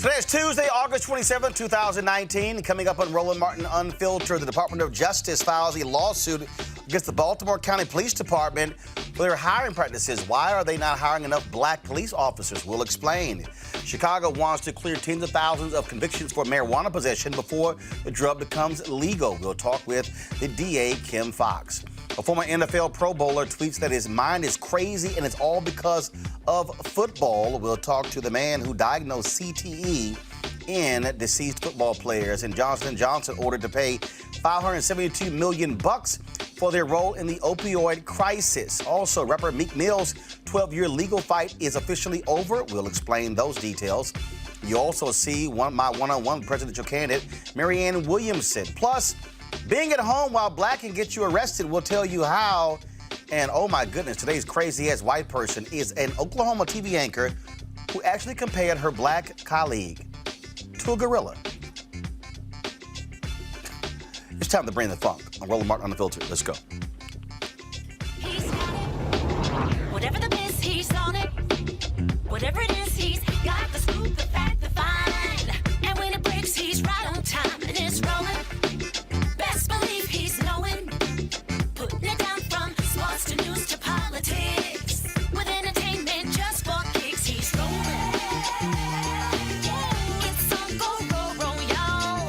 Today is Tuesday, August 27, 2019. Coming up on Roland Martin Unfiltered, the Department of Justice files a lawsuit against the Baltimore County Police Department for their hiring practices. Why are they not hiring enough black police officers? We'll explain. Chicago wants to clear tens of thousands of convictions for marijuana possession before the drug becomes legal. We'll talk with the DA, Kim Fox. A former NFL Pro Bowler tweets that his mind is crazy and it's all because of football. We'll talk to the man who diagnosed CTE in deceased football players. And Johnson & Johnson ordered to pay $572 million for their role in the opioid crisis. Also, rapper Meek Mill's 12-year legal fight is officially over. We'll explain those details. You also see my one-on-one presidential candidate, Marianne Williamson. Plus, being at home while black can get you arrested. We'll tell you how. And oh my goodness, today's crazy-ass white person is an Oklahoma TV anchor who actually compared her black colleague to a gorilla. It's time to bring the funk on Roland Martin Unfiltered. Let's go. He's got it. Whatever the miss, he's on it. Whatever it is, he's got the scoop, the fact, the fine. And when it breaks, he's right on time and it's rolling. Best believe he's knowing. Putting it down from sports to news to politics. With entertainment just for kicks, he's rolling. It's on go, roll, y'all.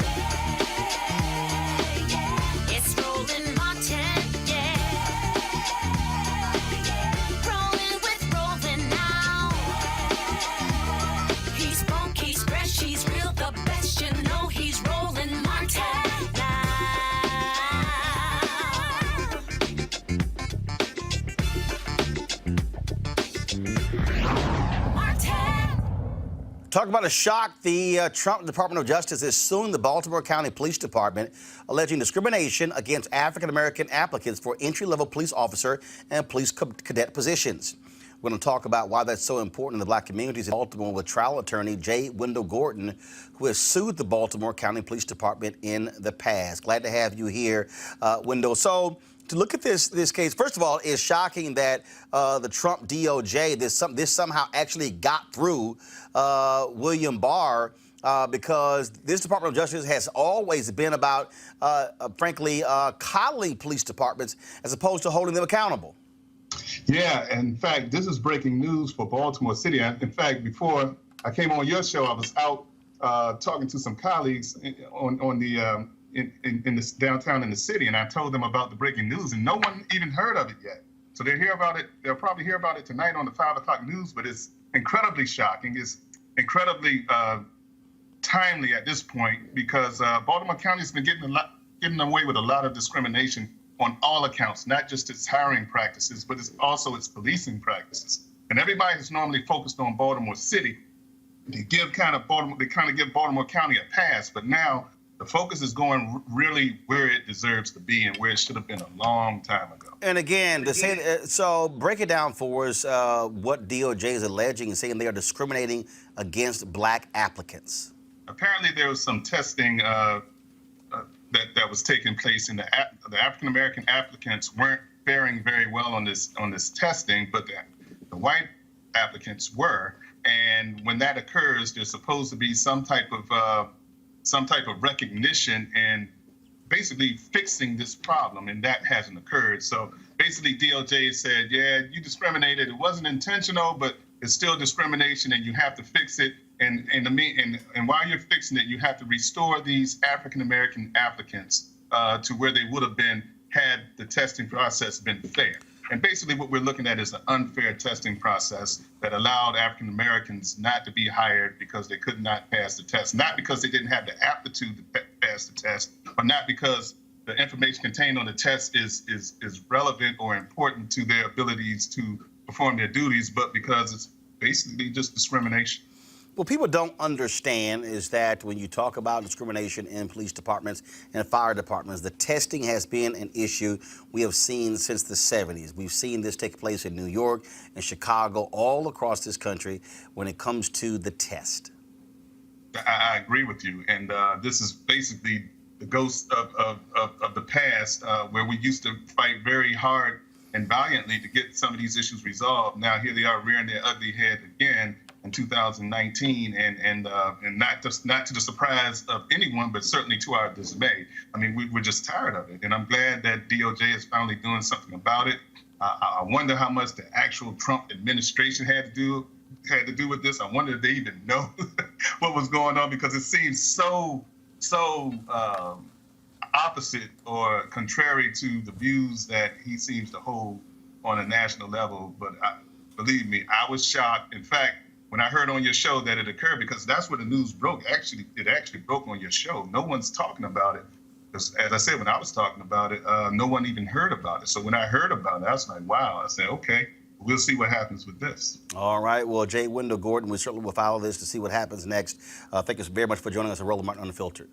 It's Roland Martin, yeah. Rolling with Roland now. He's funk, he's fresh, he's real, the best, you know he's Roland Martin now. Talk about a shock. The Trump Department of Justice is suing the Baltimore County Police Department, alleging discrimination against African-American applicants for entry-level police officer and police cadet positions. We're going to talk about why that's so important in the black communities in Baltimore with trial attorney J. Wendell Gordon, who has sued the Baltimore County Police Department in the past. Glad to have you here, Wendell. So, to look at this case, first of all, it's shocking that the Trump DOJ, this somehow actually got through William Barr because this Department of Justice has always been about, frankly, coddling police departments as opposed to holding them accountable. Yeah, in fact, this is breaking news for Baltimore City. In fact, before I came on your show, I was out talking to some colleagues on the in this downtown in the city, and I told them about the breaking news, and no one even heard of it yet. So they hear about it. They'll probably hear about it tonight on the 5 o'clock news. But it's incredibly shocking. It's incredibly timely at this point because Baltimore County has been getting away with a lot of discrimination on all accounts, not just its hiring practices, but it's also its policing practices. And everybody is normally focused on Baltimore City. They kind of give Baltimore County a pass, but now the focus is going really where it deserves to be and where it should have been a long time ago. And again, so break it down for us what DOJ is alleging and saying they are discriminating against black applicants. Apparently there was some testing that was taking place, and the African-American applicants weren't faring very well on this testing, but the white applicants were. And when that occurs, there's supposed to be some type of recognition and basically fixing this problem, and that hasn't occurred. So basically DOJ said, yeah, you discriminated. It wasn't intentional, but it's still discrimination and you have to fix it. And while you're fixing it, you have to restore these African-American applicants to where they would have been had the testing process been fair. And basically what we're looking at is an unfair testing process that allowed African-Americans not to be hired because they could not pass the test, not because they didn't have the aptitude to pass the test, or not because the information contained on the test is relevant or important to their abilities to perform their duties, but because it's basically just discrimination. What people don't understand is that when you talk about discrimination in police departments and fire departments, the testing has been an issue we have seen since the 70s. We've seen this take place in New York and Chicago, all across this country when it comes to the test. I agree with you. And this is basically the ghost of the past where we used to fight very hard and valiantly to get some of these issues resolved. Now here they are rearing their ugly head again. in 2019, and not to the surprise of anyone, but certainly to our dismay. I mean, we're just tired of it, and I'm glad that DOJ is finally doing something about it. I wonder how much the actual Trump administration had to do with this. I wonder if they even know what was going on, because it seems so opposite or contrary to the views that he seems to hold on a national level. But believe me, I was shocked. In fact, when I heard on your show that it occurred, because that's where the news broke. It actually broke on your show. No one's talking about it. As I said, when I was talking about it, no one even heard about it. So when I heard about it, I was like, wow. I said, okay, we'll see what happens with this. All right. Well, Jay Wendell Gordon, we certainly will follow this to see what happens next. Thank you very much for joining us on Roland Martin Unfiltered.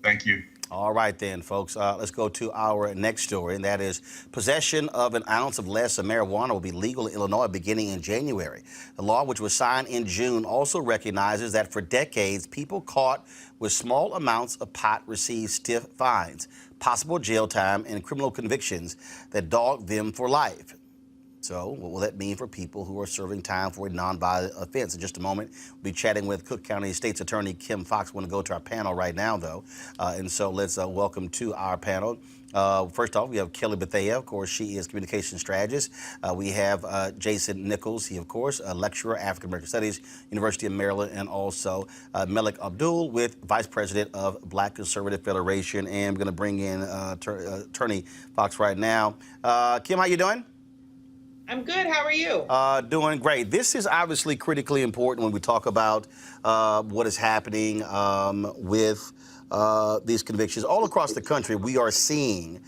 Thank you. All right, then, folks. Let's go to our next story, and that is possession of an ounce of less of marijuana will be legal in Illinois beginning in January. The law, which was signed in June, also recognizes that for decades, people caught with small amounts of pot receive stiff fines, possible jail time, and criminal convictions that dog them for life. So what will that mean for people who are serving time for a nonviolent offense? In just a moment, we'll be chatting with Cook County State's Attorney Kim Fox. We're going to go to our panel right now, though. And so let's welcome to our panel. First off, we have Kelly Bethea. Of course, she is communication strategist. We have Jason Nichols. He, of course, a lecturer, African American Studies, University of Maryland, and also Melik Abdul, with Vice President of Black Conservative Federation. And we're going to bring in Attorney Fox right now. Kim, how you doing? I'm good. How are you? Doing great. This is obviously critically important when we talk about what is happening with these convictions all across the country. We're seeing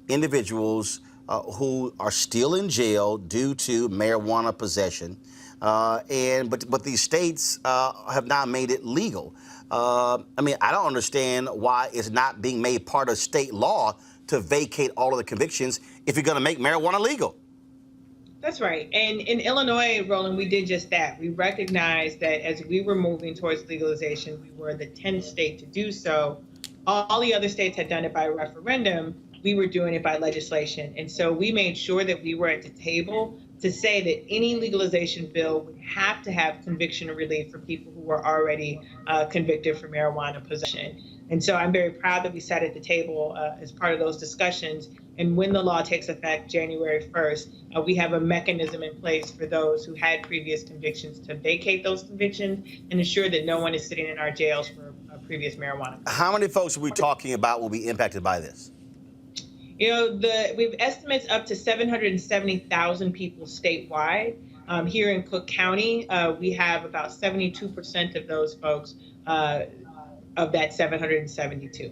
individuals who are still in jail due to marijuana possession, but these states have not made it legal. I mean, I don't understand why it's not being made part of state law to vacate all of the convictions if you're going to make marijuana legal. That's right. And in Illinois, Roland, we did just that. We recognized that as we were moving towards legalization, we were the 10th state to do so. All the other states had done it by referendum. We were doing it by legislation. And so we made sure that we were at the table to say that any legalization bill would have to have conviction relief for people who were already convicted for marijuana possession. And so I'm very proud that we sat at the table as part of those discussions. And when the law takes effect January 1st, we have a mechanism in place for those who had previous convictions to vacate those convictions and ensure that no one is sitting in our jails for previous marijuana. How many folks are we talking about will be impacted by this? You know, we have estimates up to 770,000 people statewide. Here in Cook County, we have about 72% of those folks of that 772.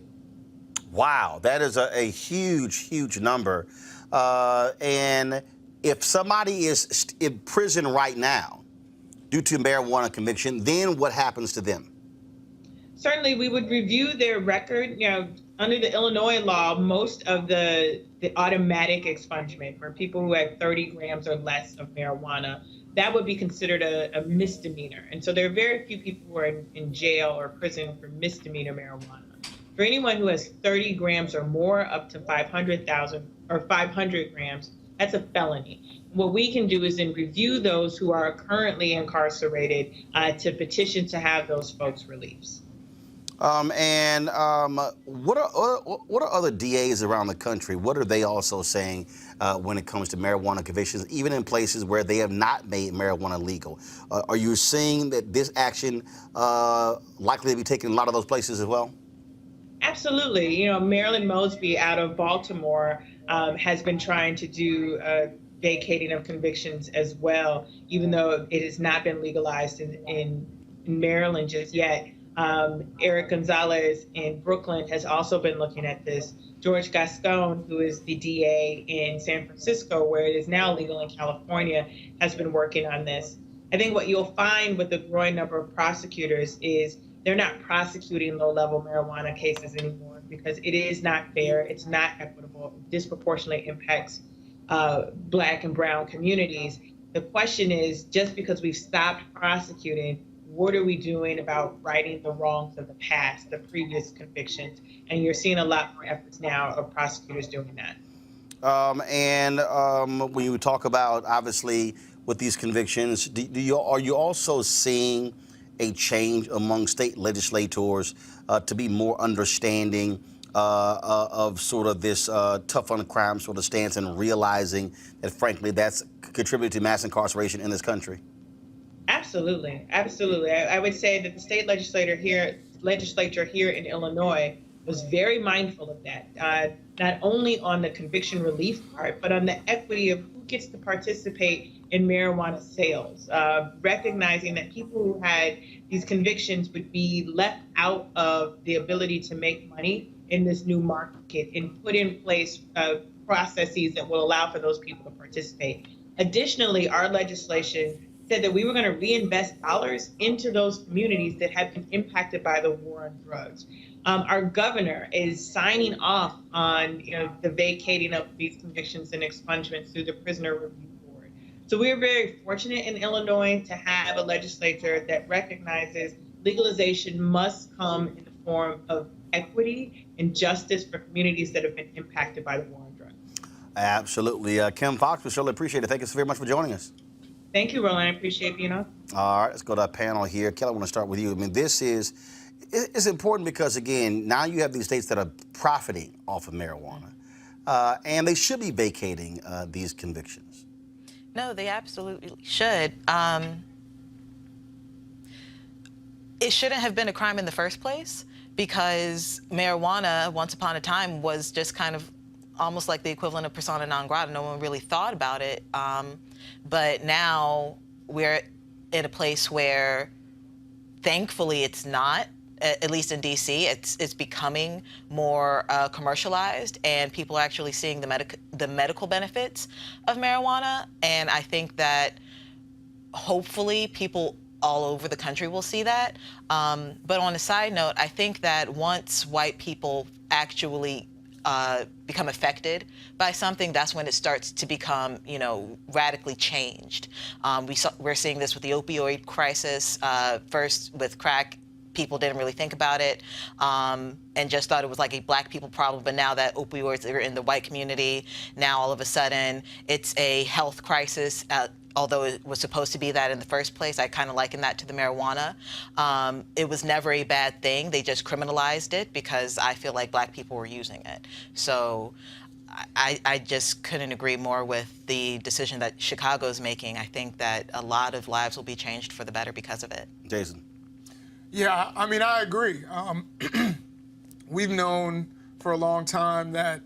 Wow, that is a huge, huge number. And if somebody is in prison right now due to marijuana conviction, then what happens to them? Certainly, we would review their record. You know, under the Illinois law, most of the automatic expungement for people who had 30 grams or less of marijuana, that would be considered a misdemeanor. And so there are very few people who are in jail or prison for misdemeanor marijuana. For anyone who has 30 grams or more, up to 500,000 or 500 grams, that's a felony. What we can do is then review those who are currently incarcerated to petition to have those folks released. What are other DAs around the country? What are they also saying when it comes to marijuana convictions, even in places where they have not made marijuana legal? Are you seeing that this action likely to be taken in a lot of those places as well? Absolutely. You know, Marilyn Mosby out of Baltimore has been trying to do vacating of convictions as well, even though it has not been legalized in Maryland just yet. Eric Gonzalez in Brooklyn has also been looking at this. George Gascon, who is the DA in San Francisco, where it is now legal in California, has been working on this. I think what you'll find with the growing number of prosecutors is they're not prosecuting low-level marijuana cases anymore because it is not fair, it's not equitable, it disproportionately impacts Black and brown communities. The question is, just because we've stopped prosecuting, what are we doing about righting the wrongs of the past, the previous convictions? And you're seeing a lot more efforts now of prosecutors doing that. When you talk about, obviously, with these convictions, are you also seeing a change among state legislators to be more understanding of sort of this tough on crime sort of stance and realizing that, frankly, that's contributed to mass incarceration in this country? Absolutely, absolutely. I would say that the state legislature here in Illinois was very mindful of that, not only on the conviction relief part, but on the equity of who gets to participate in marijuana sales, recognizing that people who had these convictions would be left out of the ability to make money in this new market and put in place processes that will allow for those people to participate. Additionally, our legislation said that we were going to reinvest dollars into those communities that have been impacted by the war on drugs. Our governor is signing off on the vacating of these convictions and expungements through the Prisoner Review Board. So we're very fortunate in Illinois to have a legislature that recognizes legalization must come in the form of equity and justice for communities that have been impacted by the war on drugs. Absolutely. Kim Fox, we certainly appreciate it. Thank you so very much for joining us. Thank you, Roland. I appreciate being on. All right, let's go to our panel here. Kelly, I want to start with you. I mean, it's important because, again, now you have these states that are profiting off of marijuana, and they should be vacating these convictions. No, they absolutely should. It shouldn't have been a crime in the first place because marijuana, once upon a time, was just kind of almost like the equivalent of persona non grata. No one really thought about it. But now we're in a place where, thankfully, it's not. At least in D.C., it's becoming more commercialized, and people are actually seeing the medical benefits of marijuana. And I think that hopefully people all over the country will see that. But on a side note, I think that once white people actually become affected by something, that's when it starts to become, radically changed. We're seeing this with the opioid crisis, first with crack. People didn't really think about it and just thought it was like a black people problem. But now that opioids are in the white community, now all of a sudden it's a health crisis. Although it was supposed to be that in the first place, I kind of liken that to the marijuana. It was never a bad thing. They just criminalized it because I feel like black people were using it. So I just couldn't agree more with the decision that Chicago's making. I think that a lot of lives will be changed for the better because of it. Jason. Yeah, I mean, I agree. We've known for a long time that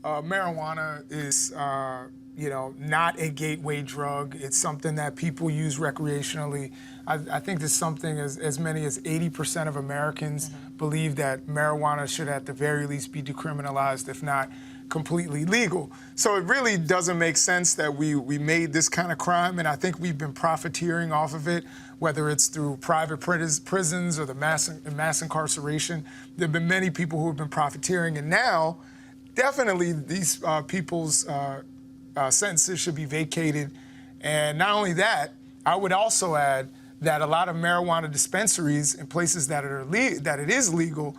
marijuana is, not a gateway drug. It's something that people use recreationally. I think there's something as many as 80% of Americans believe that marijuana should at the very least be decriminalized, if not completely legal. So it really doesn't make sense that we made this kind of crime, and I think we've been profiteering off of it, whether it's through private prisons or the mass incarceration. There have been many people who have been profiteering, and now definitely these people's sentences should be vacated. And not only that, I would also add that a lot of marijuana dispensaries in places that it is legal,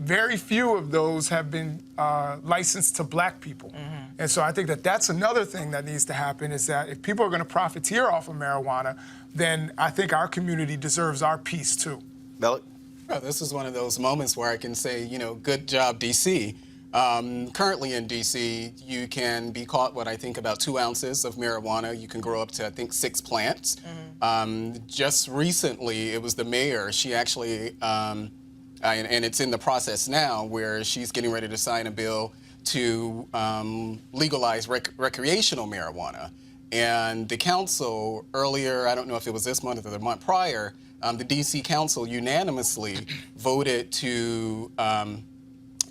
very few of those have been licensed to black people. And so I think that that's another thing that needs to happen, is that if people are going to profiteer off of marijuana, then I think our community deserves our piece too. Bellick? Well, this is one of those moments where I can say, good job, D.C. Currently in D.C., you can be caught what I think about 2 ounces of marijuana. You can grow up to, I think, 6 plants. Just recently, it was the mayor. She actually, and it's in the process now, where she's getting ready to sign a bill to legalize recreational marijuana. And the council earlier, I don't know if it was this month or the month prior, the D.C. council unanimously voted to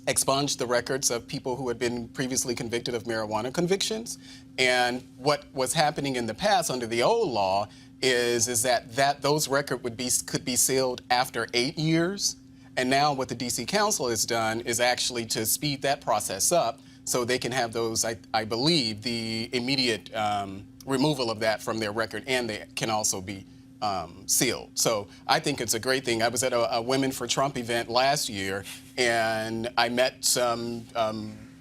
expunge the records of people who had been previously convicted of marijuana convictions. And what was happening in the past under the old law is that those records could be sealed after 8 years. And now what the D.C. council has done is actually to speed that process up so they can have those, I believe, the immediate removal of that from their record, and they can also be sealed. So I think it's a great thing. I was at a Women for Trump event last year, and I met some,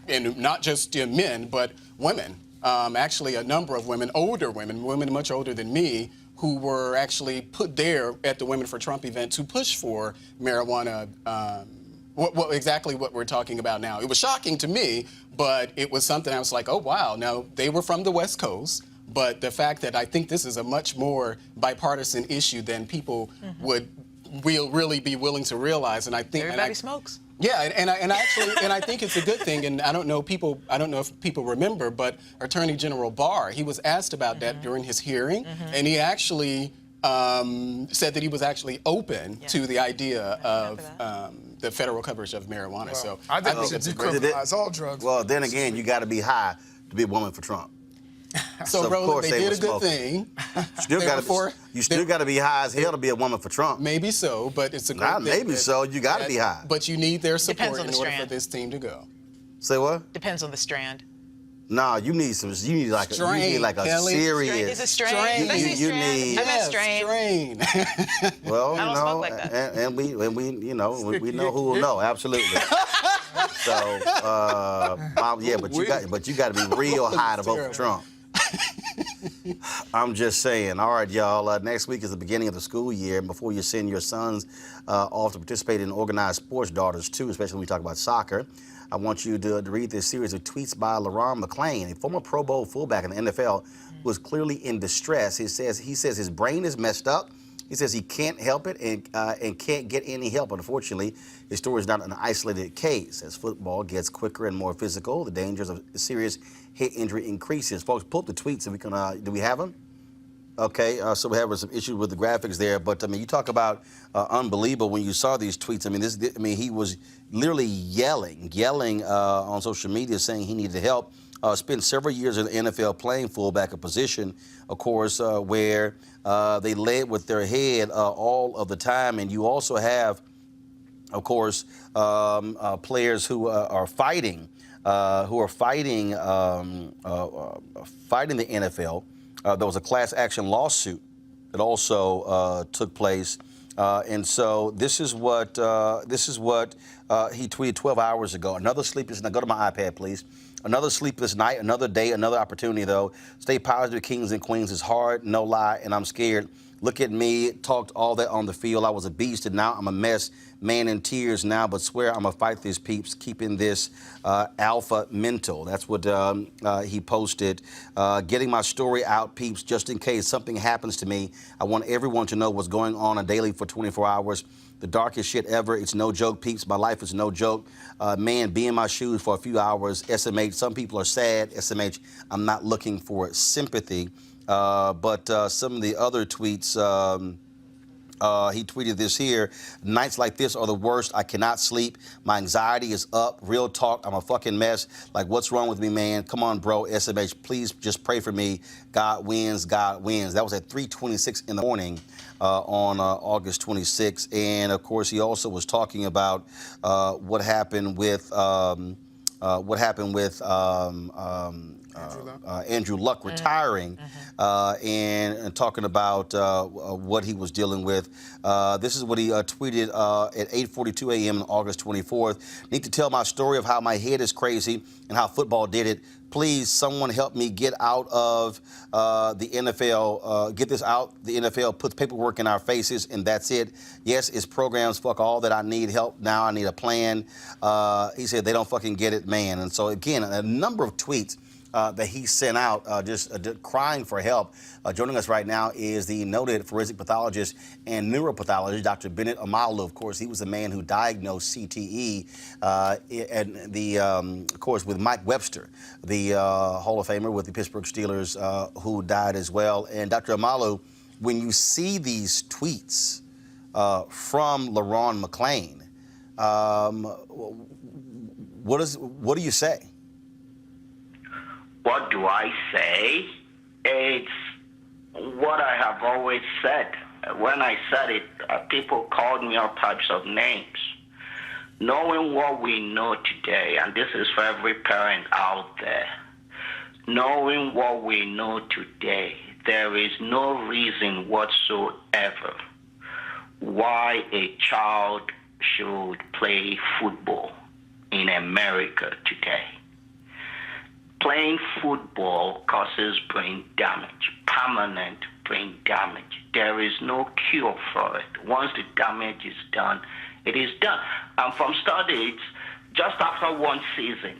and not just men, but women actually a number of women, older women much older than me, who were actually put there at the Women for Trump event to push for marijuana, exactly what we're talking about now. It was shocking to me, but it was something I was like, oh, wow. Now, they were from the West Coast, but the fact that I think this is a much more bipartisan issue than people will really be willing to realize. And I think everybody smokes. Yeah, and I think it's a good thing. And I don't know if people remember, but Attorney General Barr, he was asked about that during his hearing, and he actually said that he was actually open to the idea of the federal coverage of marijuana. Well, so I think we should decriminalize all drugs. Well, then again, you got to be high to be a woman for Trump. So of Roland, course they did were a good smoking. thing. You still got to be high as hell to be a woman for Trump. Maybe so, but it's a great Not thing maybe that- so. You got to be high. But you need their support on in the order for strand. this team to go. Say what? Depends on the strand. Nah, you need like a Kelly. serious. Is it strain? Strain. Did I say You strand? need- I meant strain. Strain. Well, I don't smoke like that. and we we know who will know, absolutely. So yeah, but you got to be real high to vote for Trump. I'm just saying. All right, y'all. Next week is the beginning of the school year, and before you send your sons off to participate in organized sports, daughters too, especially when we talk about soccer, I want you to read this series of tweets by LaRon McClain, a former Pro Bowl fullback in the NFL, who is clearly in distress. He says his brain is messed up. He says he can't help it and can't get any help. Unfortunately, his story is not an isolated case. As football gets quicker and more physical, the dangers of serious head injury increases. Folks, pull up the tweets and we can. Do we have them? Okay, so we're having some issues with the graphics there, but I mean, you talk about unbelievable when you saw these tweets. I mean, he was literally yelling on social media, saying he needed help. Spent several years in the NFL playing fullback, a position, of course, where they led with their head all of the time, and you also have, of course, players who are fighting the NFL. There was a class action lawsuit that also took place, and so this is what he tweeted 12 hours ago. Another sleepless night. Go to my iPad, please. Another sleepless night, another day, another opportunity. Though, stay positive, kings and queens. It's hard, no lie, and I'm scared. Look at me, talked all that on the field. I was a beast, and now I'm a mess. Man in tears now, but swear I'm gonna fight this, peeps. Keeping this alpha mental. That's what he posted. Getting my story out, peeps, just in case something happens to me. I want everyone to know what's going on a daily for 24 hours. The darkest shit ever. It's no joke, peeps. My life is no joke. Man, be in my shoes for a few hours. SMH, some people are sad. SMH, I'm not looking for sympathy. But some of the other tweets, he tweeted this here. Nights like this are the worst. I cannot sleep. My anxiety is up. Real talk. I'm a fucking mess. Like, what's wrong with me, man? Come on, bro. SMH, please just pray for me. God wins. God wins. That was at 3:26 in the morning on August 26th. And, of course, he also was talking about what happened with Andrew Luck retiring and talking about what he was dealing with. This is what he tweeted at 8:42 a.m. on August 24th. Need to tell my story of how my head is crazy and how football did it. Please, someone help me get out of the NFL, get this out. The NFL puts paperwork in our faces, and that's it. Yes, it's programs. Fuck all that. I need help now. I need a plan. He said they don't fucking get it, man. And so, again, a number of tweets that he sent out just crying for help. Joining us right now is the noted forensic pathologist and neuropathologist, Dr. Bennett Omalu. Of course, he was the man who diagnosed CTE, and of course, with Mike Webster, the Hall of Famer with the Pittsburgh Steelers, who died as well. And Dr. Omalu, when you see these tweets from LaRon McClain, what do you say? What do I say? It's what I have always said. When I said it, people called me all types of names. Knowing what we know today, and this is for every parent out there, knowing what we know today, there is no reason whatsoever why a child should play football in America today. playing football causes brain damage, permanent brain damage. There is no cure for it. Once the damage is done, it is done. And from studies, just after one season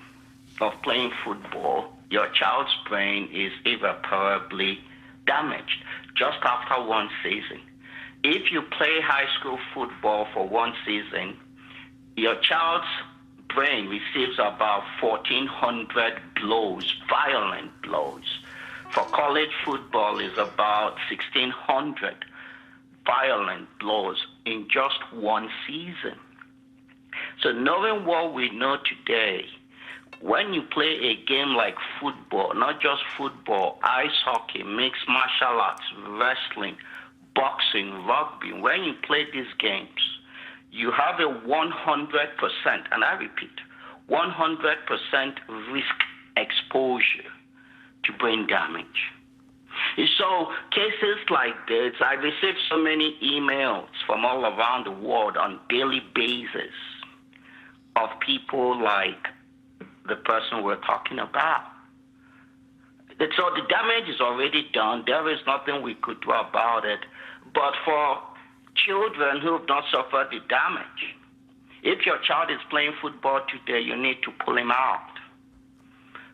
of playing football, your child's brain is irreparably damaged. Just after one season. If you play high school football for one season, your child's brain receives about 1,400 blows, violent blows. For college football is about 1,600 violent blows in just one season. So knowing what we know today, when you play a game like football, not just football, ice hockey, mixed martial arts, wrestling, boxing, rugby, when you play these games, you have a 100%, and I repeat, 100% risk exposure to brain damage. So cases like this, I receive so many emails from all around the world on daily basis of people like the person we're talking about. So the damage is already done. There is nothing we could do about it. But for children who have not suffered the damage, if your child is playing football today, you need to pull him out.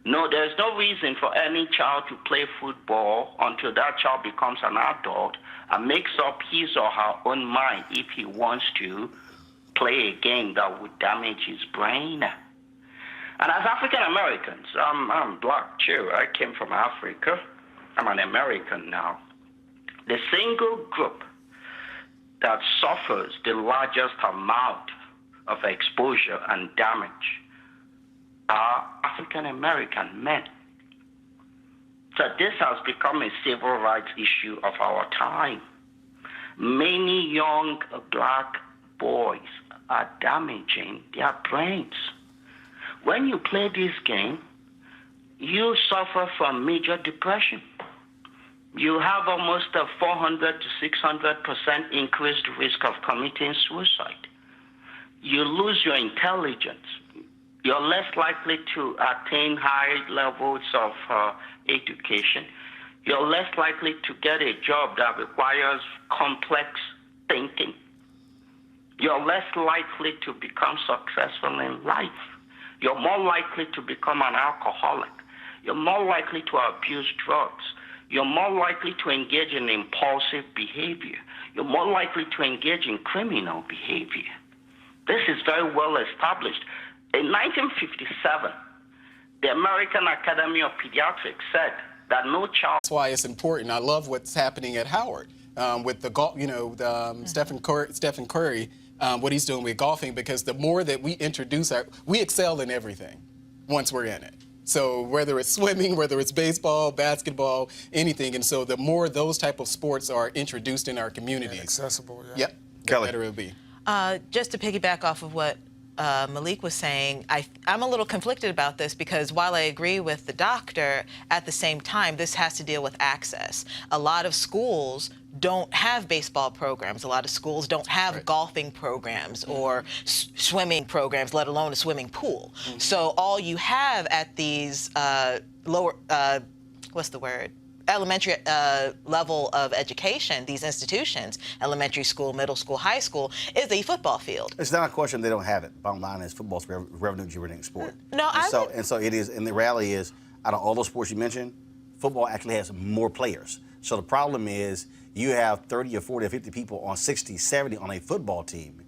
No, there's no reason for any child to play football until that child becomes an adult and makes up his or her own mind if he wants to play a game that would damage his brain. And as African Americans, I'm black too. I came from Africa. I'm an American now. The single group that suffers the largest amount of exposure and damage are African American men. So this has become a civil rights issue of our time. Many young black boys are damaging their brains. When you play this game, you suffer from major depression. You have almost a 400 to 600% increased risk of committing suicide. You lose your intelligence. You're less likely to attain high levels of education. You're less likely to get a job that requires complex thinking. You're less likely to become successful in life. You're more likely to become an alcoholic. You're more likely to abuse drugs. You're more likely to engage in impulsive behavior. You're more likely to engage in criminal behavior. This is very well established. In 1957, the American Academy of Pediatrics said that no child... That's why it's important. I love what's happening at Howard with the golf, Stephen Curry, what he's doing with golfing, because the more that we introduce we excel in everything once we're in it. So whether it's swimming, whether it's baseball, basketball, anything, and so the more those type of sports are introduced in our communities, and accessible, yeah. Yep, the better it'll be. Just to piggyback off of what Malik was saying, I'm a little conflicted about this because while I agree with the doctor, at the same time, this has to deal with access. A lot of schools don't have baseball programs. A lot of schools don't have golfing programs or swimming programs, let alone a swimming pool. So all you have at these lower, elementary level of education, these institutions, elementary school, middle school, high school, is a football field. It's not a question they don't have it. Bottom line is football's a revenue-generating sport. No, and so it is, and the reality is, out of all those sports you mentioned, football actually has more players. So the problem is you have 30 or 40 or 50 people on 60, 70 on a football team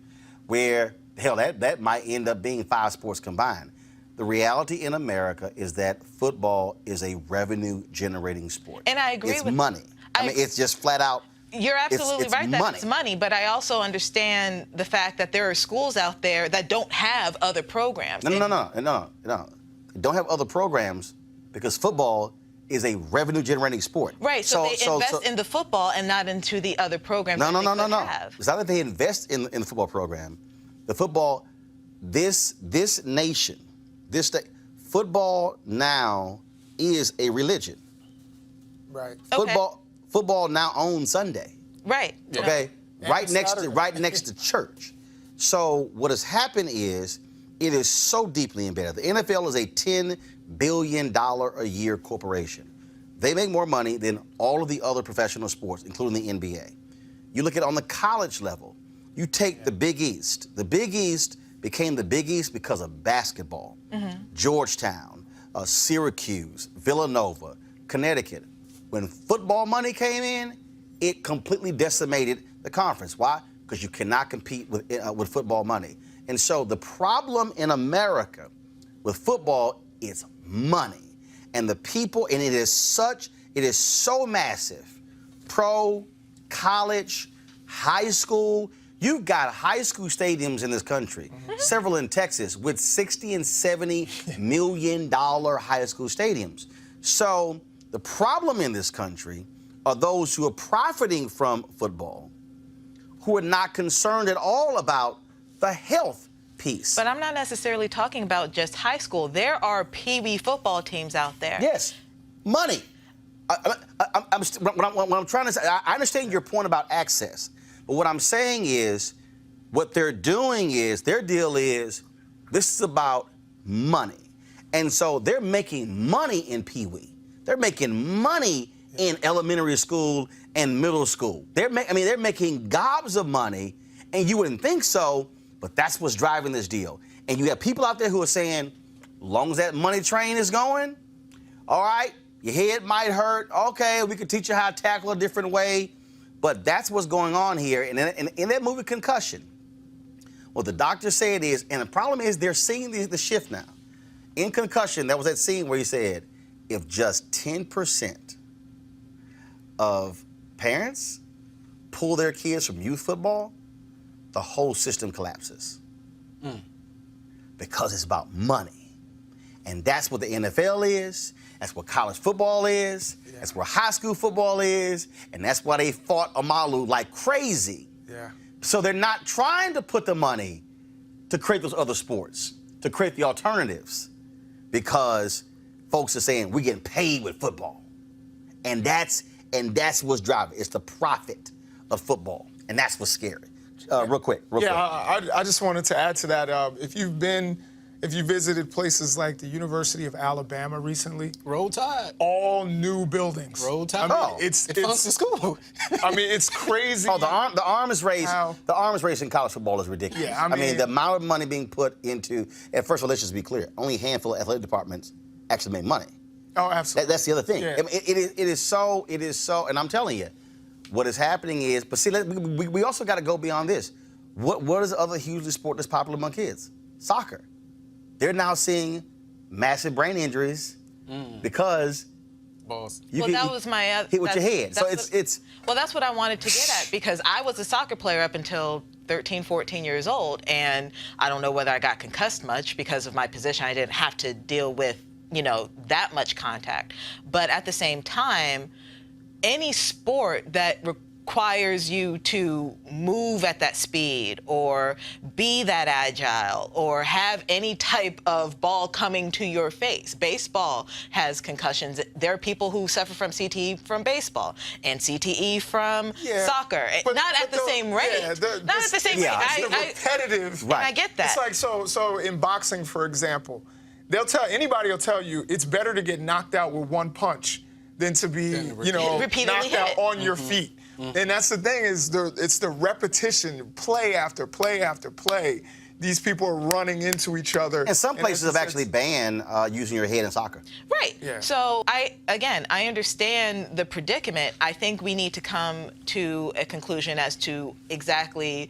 where, hell, that might end up being 5 sports combined. The reality in America is that football is a revenue-generating sport. And I agree with you. It's money. I mean, it's just flat out. You're absolutely it's right money. that it's money, but I also understand the fact that there are schools out there that don't have other programs. No. They don't have other programs because football is a revenue-generating sport. Right, so they invest in the football and not into the other programs No. have. It's not that they invest in the football program. The football, this nation, football now is a religion. Right. Football now owns Sunday. Right. Okay. Yeah. Right next to church. So what has happened is it is so deeply embedded. The NFL is a $10 billion a year corporation. They make more money than all of the other professional sports, including the NBA. You look at it on the college level, you take the Big East. The Big East became the Big East because of basketball. Georgetown, Syracuse, Villanova, Connecticut. When football money came in, it completely decimated the conference. Why? Because you cannot compete with football money. And so the problem in America with football is money. And the people, and it is so massive. Pro, college, high school. You've got high school stadiums in this country, several in Texas, with $60 and $70 million high school stadiums. So the problem in this country are those who are profiting from football, who are not concerned at all about the health piece. But I'm not necessarily talking about just high school. There are Pee Wee football teams out there. Yes, money. What I'm trying to say, I understand your point about access, but what I'm saying is, what they're doing is, their deal is, this is about money. And so they're making money in Pee Wee. They're making money in elementary school and middle school. They're making gobs of money, and you wouldn't think so, but that's what's driving this deal. And you have people out there who are saying, as long as that money train is going, all right, your head might hurt. Okay, we could teach you how to tackle a different way. But that's what's going on here. And in that movie, Concussion, what the doctor said is, and the problem is they're seeing the shift now. In Concussion, there was that scene where he said, if just 10% of parents pull their kids from youth football, the whole system collapses. Because it's about money. And that's what the NFL is. That's what college football is. That's where high school football is. And that's why they fought Amalu like crazy. So they're not trying to put the money to create those other sports, to create the alternatives, because folks are saying we're getting paid with football. And that's what's driving it. It's the profit of football. And that's what's scary. Real quick. I just wanted to add to that. If you visited places like the University of Alabama recently, Roll Tide. all new buildings. Roll Tide. I mean, it's funds to school. I mean, it's crazy. Oh, the arms race in college football is ridiculous. Yeah, I mean the amount of money being put into, and first of all, let's just be clear, only a handful of athletic departments actually make money. Oh, absolutely. That's the other thing. Yeah. I mean, it is so, and I'm telling you, what is happening is, but see, we also got to go beyond this. What is the other hugely sport that's popular among kids? Soccer. They're now seeing massive brain injuries because you that was my hit with your head. So it's well, that's what I wanted to get at, because I was a soccer player up until 13, 14 years old, and I don't know whether I got concussed much because of my position. I didn't have to deal with, that much contact. But at the same time, any sport that requires you to move at that speed or be that agile or have any type of ball coming to your face. Baseball has concussions. There are people who suffer from CTE from baseball and CTE from soccer. Not at the same rate. Not at the same rate. It's repetitive. Right. And I get that. It's like, so in boxing, for example, anybody will tell you it's better to get knocked out with one punch than to be, repeatedly knocked out on your feet. And that's the thing, is it's the repetition, play after play after play. These people are running into each other. And some places have actually banned using your head in soccer. Right. Yeah. So I understand the predicament. I think we need to come to a conclusion as to exactly,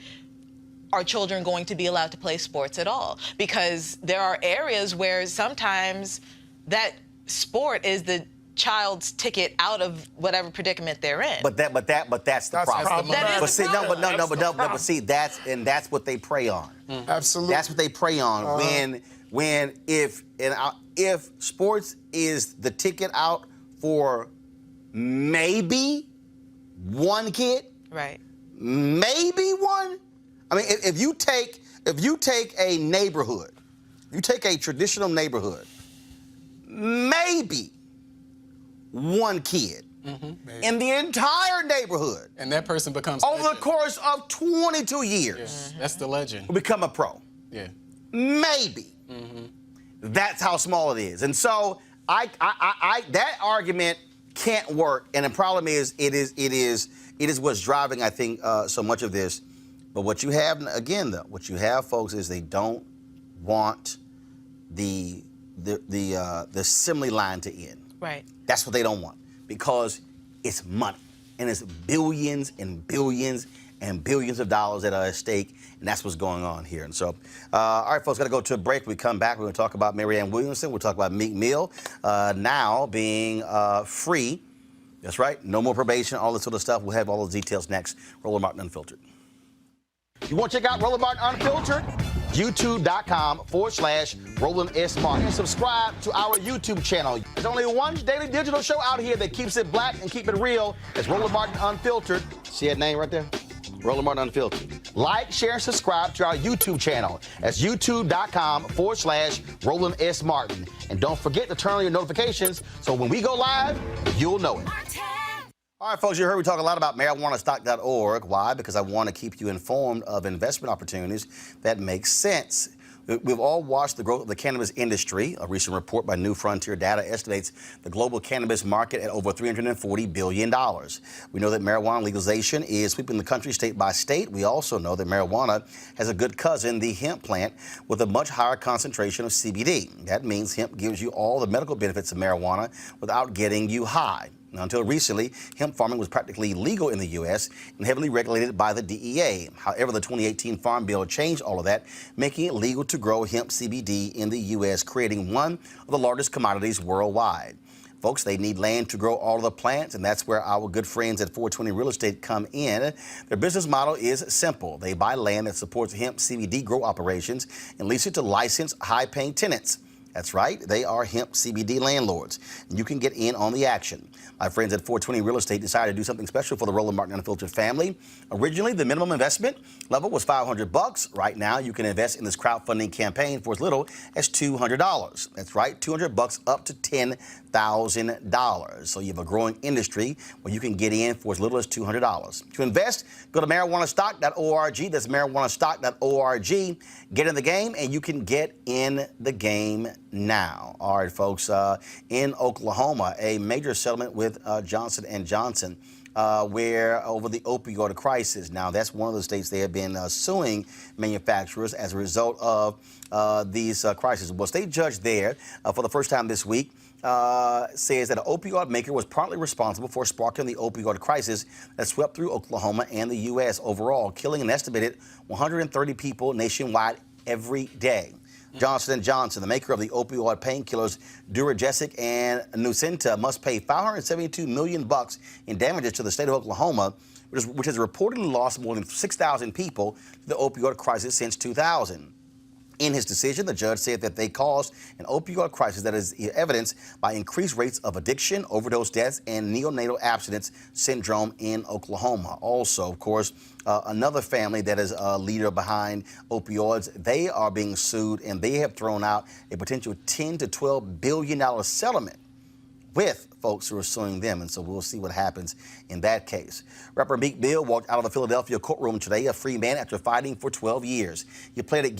are children going to be allowed to play sports at all? Because there are areas where sometimes that sport is the child's ticket out of whatever predicament they're in. But that's the problem. But see, that's what they prey on. Absolutely. That's what they prey on. If sports is the ticket out for maybe one kid, right? Maybe one. I mean, if you take a neighborhood, you take a traditional neighborhood, maybe one kid in the entire neighborhood. And that person becomes over the course of 22 years. That's the legend. Will become a pro. Yeah. Maybe. That's how small it is. And so that argument can't work. And the problem is, it is what's driving, I think, so much of this. But what you have, again, though, what you have, folks, is they don't want the assembly line to end. Right. That's what they don't want, because it's money, and it's billions and billions and billions of dollars that are at stake, and that's what's going on here. And so, all right, folks, got to go to a break. When we come back, we're going to talk about Marianne Williamson. We'll talk about Meek Mill now being free. That's right, no more probation, all this sort of stuff. We'll have all those details next. Roland Martin Unfiltered. You want to check out Roland Martin Unfiltered? YouTube.com/Roland S. Martin. And subscribe to our YouTube channel. There's only one daily digital show out here that keeps it black and keep it real. It's Roland Martin Unfiltered. See that name right there? Roland Martin Unfiltered. Like, share, and subscribe to our YouTube channel. That's YouTube.com/Roland S. Martin. And don't forget to turn on your notifications so when we go live, you'll know it. All right, folks, you heard we talk a lot about marijuanastock.org. Why? Because I want to keep you informed of investment opportunities that make sense. We've all watched the growth of the cannabis industry. A recent report by New Frontier Data estimates the global cannabis market at over $340 billion. We know that marijuana legalization is sweeping the country state by state. We also know that marijuana has a good cousin, the hemp plant, with a much higher concentration of CBD. That means hemp gives you all the medical benefits of marijuana without getting you high. Now, until recently, hemp farming was practically legal in the U.S. and heavily regulated by the DEA. However, the 2018 Farm Bill changed all of that, making it legal to grow hemp CBD in the U.S., creating one of the largest commodities worldwide. Folks, they need land to grow all of the plants, and that's where our good friends at 420 Real Estate come in. Their business model is simple. They buy land that supports hemp CBD grow operations and lease it to licensed, high-paying tenants. That's right, they are hemp CBD landlords. You can get in on the action. My friends at 420 Real Estate decided to do something special for the Roland Martin Unfiltered family. Originally, the minimum investment level was $500. Right now, you can invest in this crowdfunding campaign for as little as $200. That's right, $200 up to $10,000. So you have a growing industry where you can get in for as little as $200. To invest, go to marijuanastock.org. That's marijuanastock.org. Get in the game, and you can get in the game now. All right, folks, in Oklahoma, a major settlement with Johnson & Johnson, where over the opioid crisis. Now, that's one of the states they have been suing manufacturers as a result of these crises. Well, a state judge there, for the first time this week, says that an opioid maker was partly responsible for sparking the opioid crisis that swept through Oklahoma and the U.S. overall, killing an estimated 130 people nationwide every day. Johnson & Johnson, the maker of the opioid painkillers Duragesic and Nucynta, must pay $572 million in damages to the state of Oklahoma, which has reportedly lost more than 6,000 people to the opioid crisis since 2000. In his decision, the judge said that they caused an opioid crisis that is evidenced by increased rates of addiction, overdose deaths, and neonatal abstinence syndrome in Oklahoma. Also, of course, another family that is a leader behind opioids, they are being sued, and they have thrown out a potential $10 to $12 billion settlement with folks who are suing them, and so we'll see what happens in that case. Rapper Meek Mill walked out of the Philadelphia courtroom today a free man after fighting for 12 years. He pled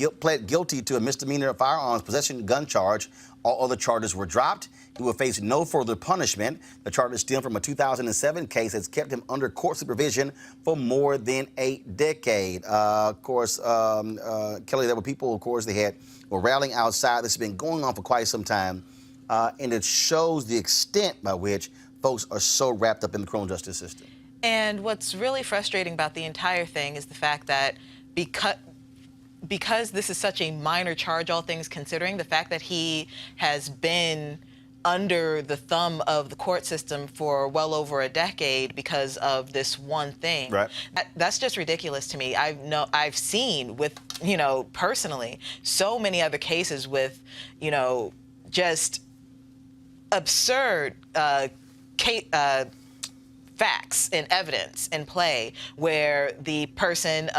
guilty to a misdemeanor firearms possession gun charge. All other charges were dropped. He will face no further punishment. The charges stem from a 2007 case that's kept him under court supervision for more than a decade. Of course, Kelly, there were people, of course, were rallying outside. This has been going on for quite some time. And it shows the extent by which folks are so wrapped up in the criminal justice system. And what's really frustrating about the entire thing is the fact that because this is such a minor charge, all things considering, the fact that he has been under the thumb of the court system for well over a decade because of this one thing. Right. That's just ridiculous to me. I've seen with, personally, so many other cases with, just absurd facts and evidence in play where the person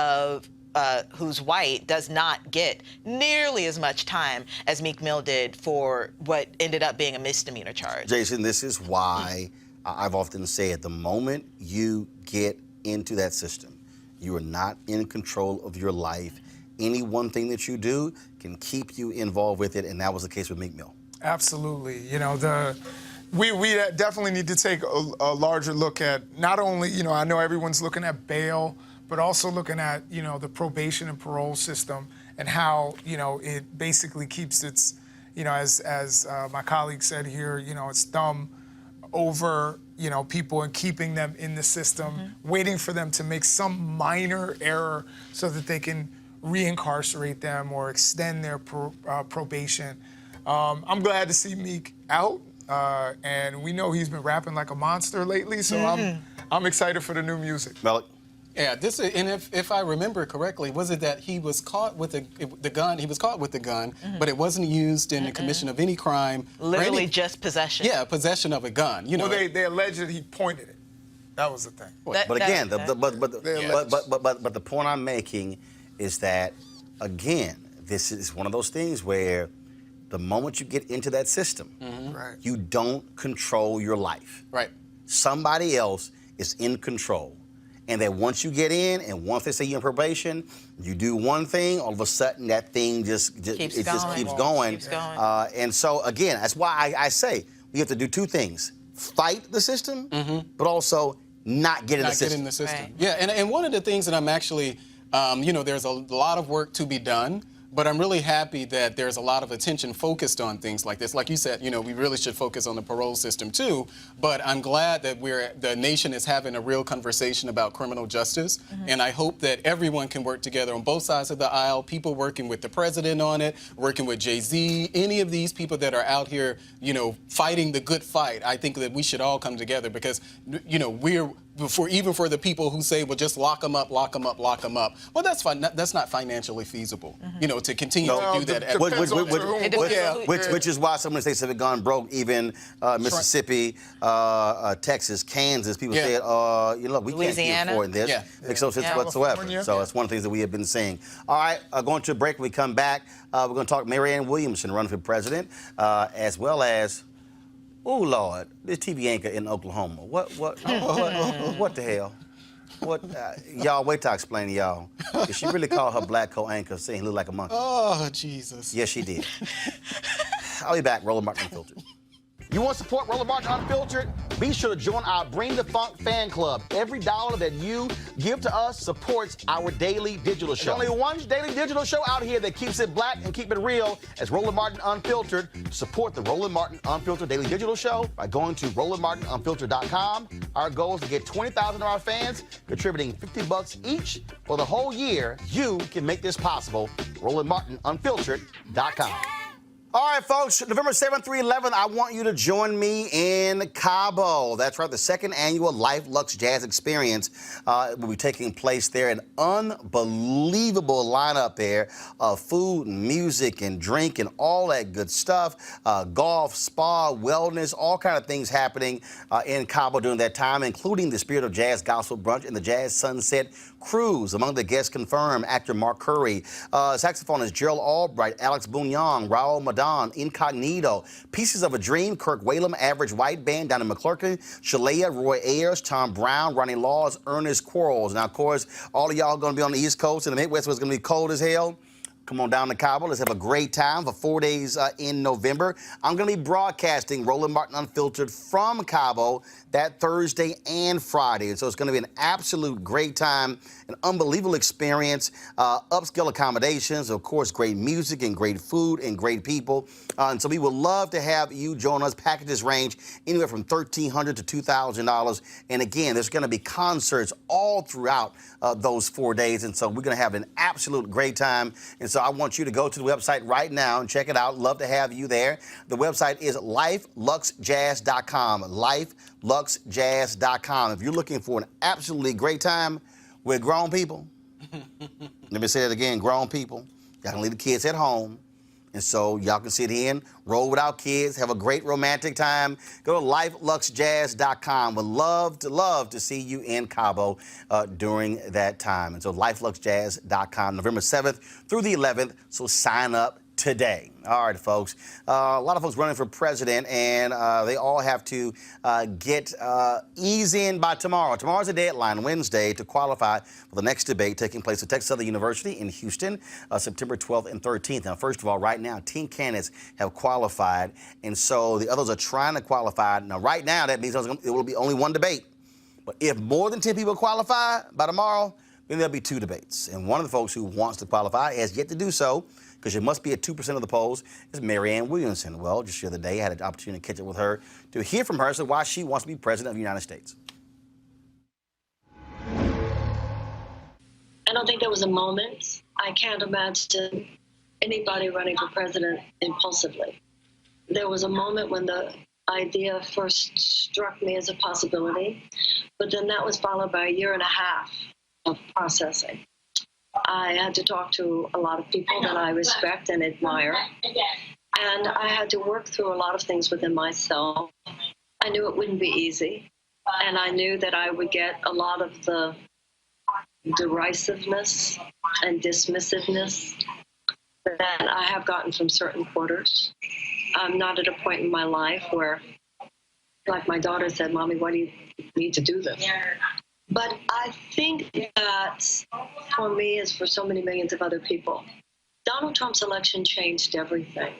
who's white does not get nearly as much time as Meek Mill did for what ended up being a misdemeanor charge. Jason, this is why I've often said the moment you get into that system, you are not in control of your life any one thing that you do can keep you involved with it, and that was the case with Meek Mill. Absolutely. You know, we definitely need to take a larger look at not only, you know, I know everyone's looking at bail, but also looking at, you know, the probation and parole system and how, you know, it basically keeps its, you know, as my colleague said here, you know, its thumb over, you know, people and keeping them in the system, waiting for them to make some minor error so that they can reincarcerate them or extend their probation. I'm glad to see Meek out, and we know he's been rapping like a monster lately, so I'm excited for the new music. Malik? Yeah, and if I remember correctly, was it that he was caught with the gun? He was caught with the gun, but it wasn't used in the commission of any crime. Literally just possession. Yeah, possession of a gun. You know, Well, they alleged that he pointed it. That was the thing. But again, but the point I'm making is that, again, this is one of those things where the moment you get into that system, Right. you don't control your life. Right. Somebody else is in control. And that once you get in, and once they say you're on probation, you do one thing, all of a sudden that thing just keeps going. And so again, that's why I say we have to do two things: fight the system, but also not get in the system. Right. Yeah, and one of the things that I'm actually, you know, there's a lot of work to be done. But I'm really happy that there's a lot of attention focused on things like this. Like you said, you know, we really should focus on the parole system too. But I'm glad that the nation is having a real conversation about criminal justice. And I hope that everyone can work together on both sides of the aisle, people working with the president on it, working with Jay-Z, any of these people that are out here, you know, fighting the good fight. I think that we should all come together because, you know, even for the people who say, well, just lock them up, lock them up, lock them up. Well, that's fine. That's not financially feasible, you know, to continue to do that. Which is why some of the states have gone broke, even Mississippi, Texas, Kansas. People said, you know, we can't keep affording this. Makes no sense whatsoever. So that's one of the things that we have been saying. All right, going to a break. When we come back, we're going to talk Marianne Williamson, running for president, as well as, oh Lord, this TV anchor in Oklahoma. What the hell? What? Y'all, wait till I explain to y'all. Did she really call her black co-anchor saying he looked like a monkey? Oh, Jesus. Yes, she did. I'll be back. Roland Martin Unfiltered. You want to support Roland Martin Unfiltered? Be sure to join our Bring the Funk fan club. Every dollar that you give to us supports our daily digital show. There's only one daily digital show out here that keeps it black and keep it real as Roland Martin Unfiltered. Support the Roland Martin Unfiltered daily digital show by going to RolandMartinUnfiltered.com. Our goal is to get 20,000 of our fans contributing $50 each for the whole year. You can make this possible. RolandMartinUnfiltered.com. All right, folks, November 7th through 11th, I want you to join me in Cabo. That's right, the second annual Life Luxe Jazz Experience will be taking place there. An unbelievable lineup there of food and music and drink and all that good stuff. Golf, spa, wellness, all kind of things happening in Cabo during that time, including the Spirit of Jazz Gospel Brunch and the Jazz Sunset Cruise. Among the guests confirmed, actor Mark Curry, saxophonist Gerald Albright, Alex Bouillon, Raul Madon, Incognito, Pieces of a Dream, Kirk Whalum, Average White Band, Donna McClurkin, Shalea, Roy Ayers, Tom Brown, Ronnie Laws, Ernest Quarles. Now, of course, all of y'all going to be on the East Coast and the Midwest where it's going to be cold as hell. Come on down to Cabo. Let's have a great time for 4 days in November. I'm going to be broadcasting Roland Martin Unfiltered from Cabo that Thursday and Friday. And so it's going to be an absolute great time, an unbelievable experience, upscale accommodations, of course, great music and great food and great people. And so we would love to have you join us. Packages range anywhere from $1,300 to $2,000. And again, there's going to be concerts all throughout those 4 days. And so we're going to have an absolute great time. And so I want you to go to the website right now and check it out. Love to have you there. The website is lifeluxejazz.com. Lifeluxejazz.com. If you're looking for an absolutely great time with grown people, let me say it again, grown people, y'all can leave the kids at home. And so y'all can sit in, roll without kids, have a great romantic time. Go to lifeluxejazz.com. Would love to see you in Cabo during that time. And so lifeluxejazz.com, November 7th through the 11th. So sign up today. All right, folks. A lot of folks running for president, and they all have to get eased in by tomorrow. Tomorrow's the deadline, Wednesday, to qualify for the next debate taking place at Texas Southern University in Houston, September 12th and 13th. Now, first of all, right now, 10 candidates have qualified, and so the others are trying to qualify. Now, right now, that means it will be only one debate. But if more than 10 people qualify by tomorrow, then there'll be 2 debates. And one of the folks who wants to qualify has yet to do so, because it must be at 2% of the polls, is Marianne Williamson. Well, just the other day, I had an opportunity to catch up with her to hear from her as to why she wants to be president of the United States. I don't think there was a moment. I can't imagine anybody running for president impulsively. There was a moment when the idea first struck me as a possibility, but then that was followed by a year and a half of processing. I had to talk to a lot of people that I respect and admire, and I had to work through a lot of things within myself. I knew it wouldn't be easy, and I knew that I would get a lot of the derisiveness and dismissiveness that I have gotten from certain quarters. I'm not at a point in my life where, like my daughter said, Mommy, why do you need to do this? But I think that for me, as for so many millions of other people, Donald Trump's election changed everything.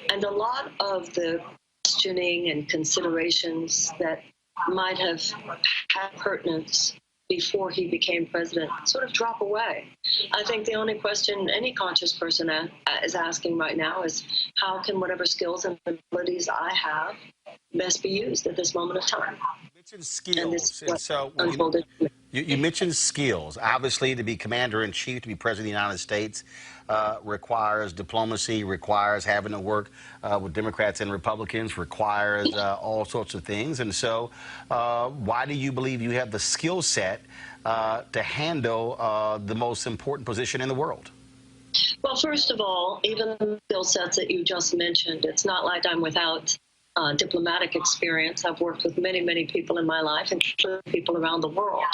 And a lot of the questioning and considerations that might have had pertinence before he became president sort of drop away. I think the only question any conscious person is asking right now is, how can whatever skills and abilities I have best be used at this moment of time? You mentioned skills, and so you mentioned skills. Obviously, to be commander-in-chief, to be president of the United States, requires diplomacy, requires having to work with Democrats and Republicans, requires all sorts of things. And so why do you believe you have the skill set to handle the most important position in the world? Well, first of all, even the skill sets that you just mentioned, it's not like I'm without diplomatic experience. I've worked with many, many people in my life, including people around the world.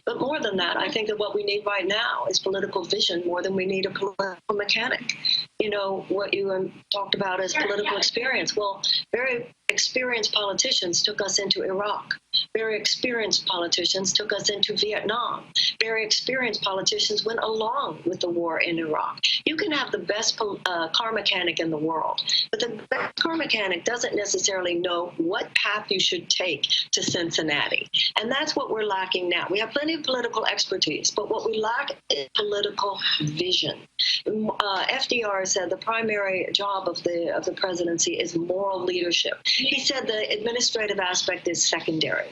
But more than that, I think that what we need right now is political vision more than we need a political mechanic. You know, what you talked about as political experience. Well, very experienced politicians took us into Iraq. Very experienced politicians took us into Vietnam. Very experienced politicians went along with the war in Iraq. You can have the best car mechanic in the world, but the best car mechanic doesn't necessarily know what path you should take to Cincinnati. And that's what we're lacking now. We have plenty of political expertise, but what we lack is political vision. FDR said the primary job of the presidency is moral leadership. He said the administrative aspect is secondary.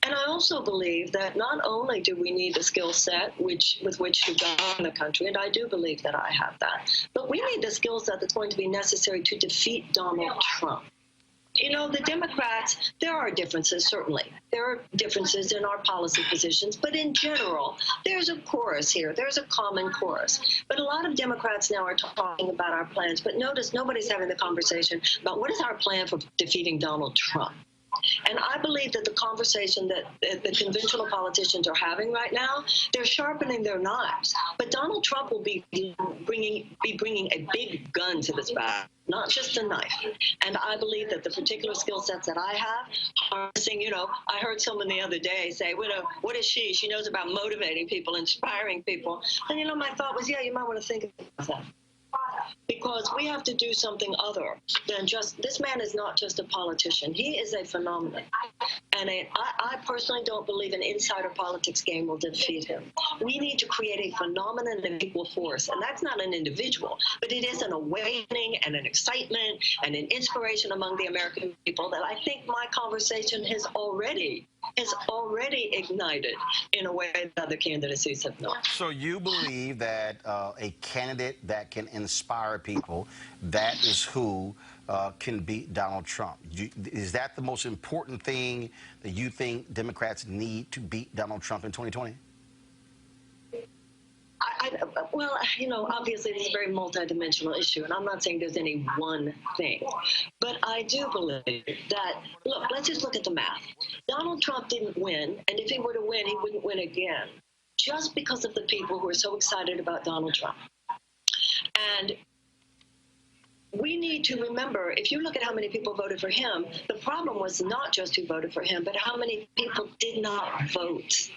And I also believe that not only do we need the skill set with which to govern the country, and I do believe that I have that, but we need the skill set that's going to be necessary to defeat Donald Trump. You know, the Democrats, there are differences, certainly. There are differences in our policy positions, but in general, there's a chorus here. There's a common chorus. But a lot of Democrats now are talking about our plans, but notice nobody's having the conversation about what is our plan for defeating Donald Trump. And I believe that the conversation that the conventional politicians are having right now, they're sharpening their knives. But Donald Trump will be bringing a big gun to this battle, not just a knife. And I believe that the particular skill sets that I have are missing. You know, I heard someone the other day say, what is she? She knows about motivating people, inspiring people. And, you know, my thought was, yeah, you might want to think about that. Because we have to do something other than just, this man is not just a politician. He is a phenomenon. And I personally don't believe an insider politics game will defeat him. We need to create a phenomenon of equal force. And that's not an individual, but it is an awakening and an excitement and an inspiration among the American people that I think my conversation has already ignited in a way that other candidacies have not. So you believe that a candidate that can inspire people, that is who can beat Donald Trump? Is that the most important thing that you think Democrats need to beat Donald Trump in 2020? Well, you know, obviously this is a very multidimensional issue, and I'm not saying there's any one thing. But I do believe that, look, let's just look at the math. Donald Trump didn't win, and if he were to win, he wouldn't win again, just because of the people who are so excited about Donald Trump. And we need to remember, if you look at how many people voted for him, the problem was not just who voted for him, but how many people did not vote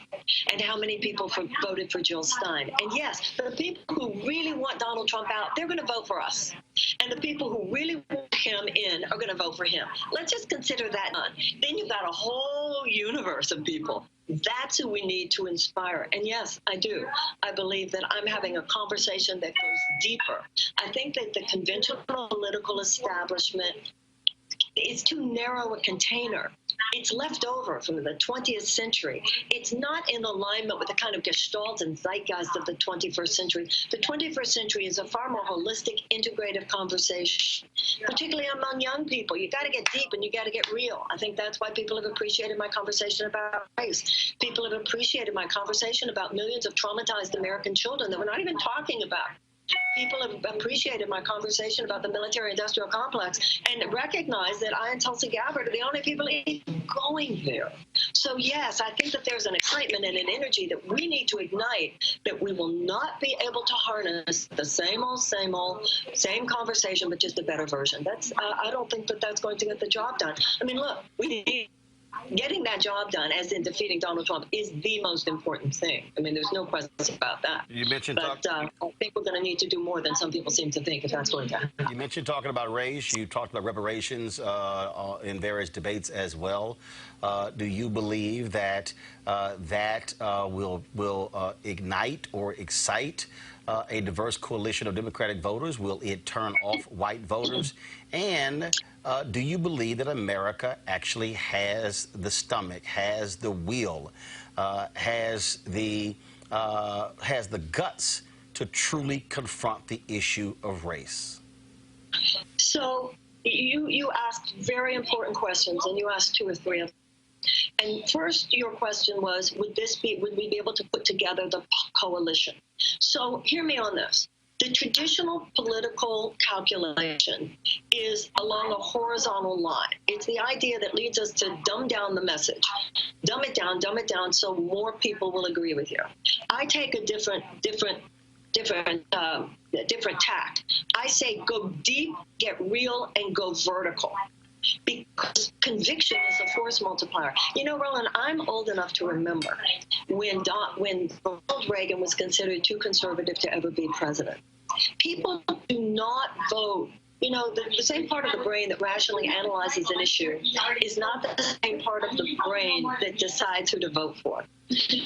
and how many people voted for Jill Stein. And yes, the people who really want Donald Trump out, they're going to vote for us. And the people who really want him in are going to vote for him. Let's just consider that done. Then you've got a whole universe of people. That's who we need to inspire. And yes, I do. I believe that I'm having a conversation that goes deeper. I think that the conventional political establishment is too narrow a container. It's left over from the 20th century. It's not in alignment with the kind of gestalt and zeitgeist of the 21st century. The 21st century is a far more holistic, integrative conversation, particularly among young people. You got to get deep and you got to get real. I think that's why people have appreciated my conversation about race. People have appreciated my conversation about millions of traumatized American children that we're not even talking about. People have appreciated my conversation about the military-industrial complex and recognize that I and Tulsi Gabbard are the only people even going there. So, yes, I think that there's an excitement and an energy that we need to ignite, that we will not be able to harness the same conversation, but just a better version. I don't think that that's going to get the job done. I mean, look, getting that job done, as in defeating Donald Trump, is the most important thing. I mean, there's no question about that. You mentioned but I think we're going to need to do more than some people seem to think if that's going to happen. You mentioned talking about race. You talked about reparations in various debates as well. Do you believe that that will ignite or excite a diverse coalition of Democratic voters? Will it turn off white voters? And do you believe that America actually has the stomach, has the will, has the guts to truly confront the issue of race? So you asked very important questions, and you asked two or three of them. And first, your question was, would we be able to put together the coalition? So hear me on this. The traditional political calculation is along a horizontal line. It's the idea that leads us to dumb down the message. Dumb it down so more people will agree with you. I take a different tack. I say go deep, get real, and go vertical. Because conviction is a force multiplier. You know, Roland, I'm old enough to remember when Ronald Reagan was considered too conservative to ever be president. People do not vote. You know, the same part of the brain that rationally analyzes an issue is not the same part of the brain that decides who to vote for.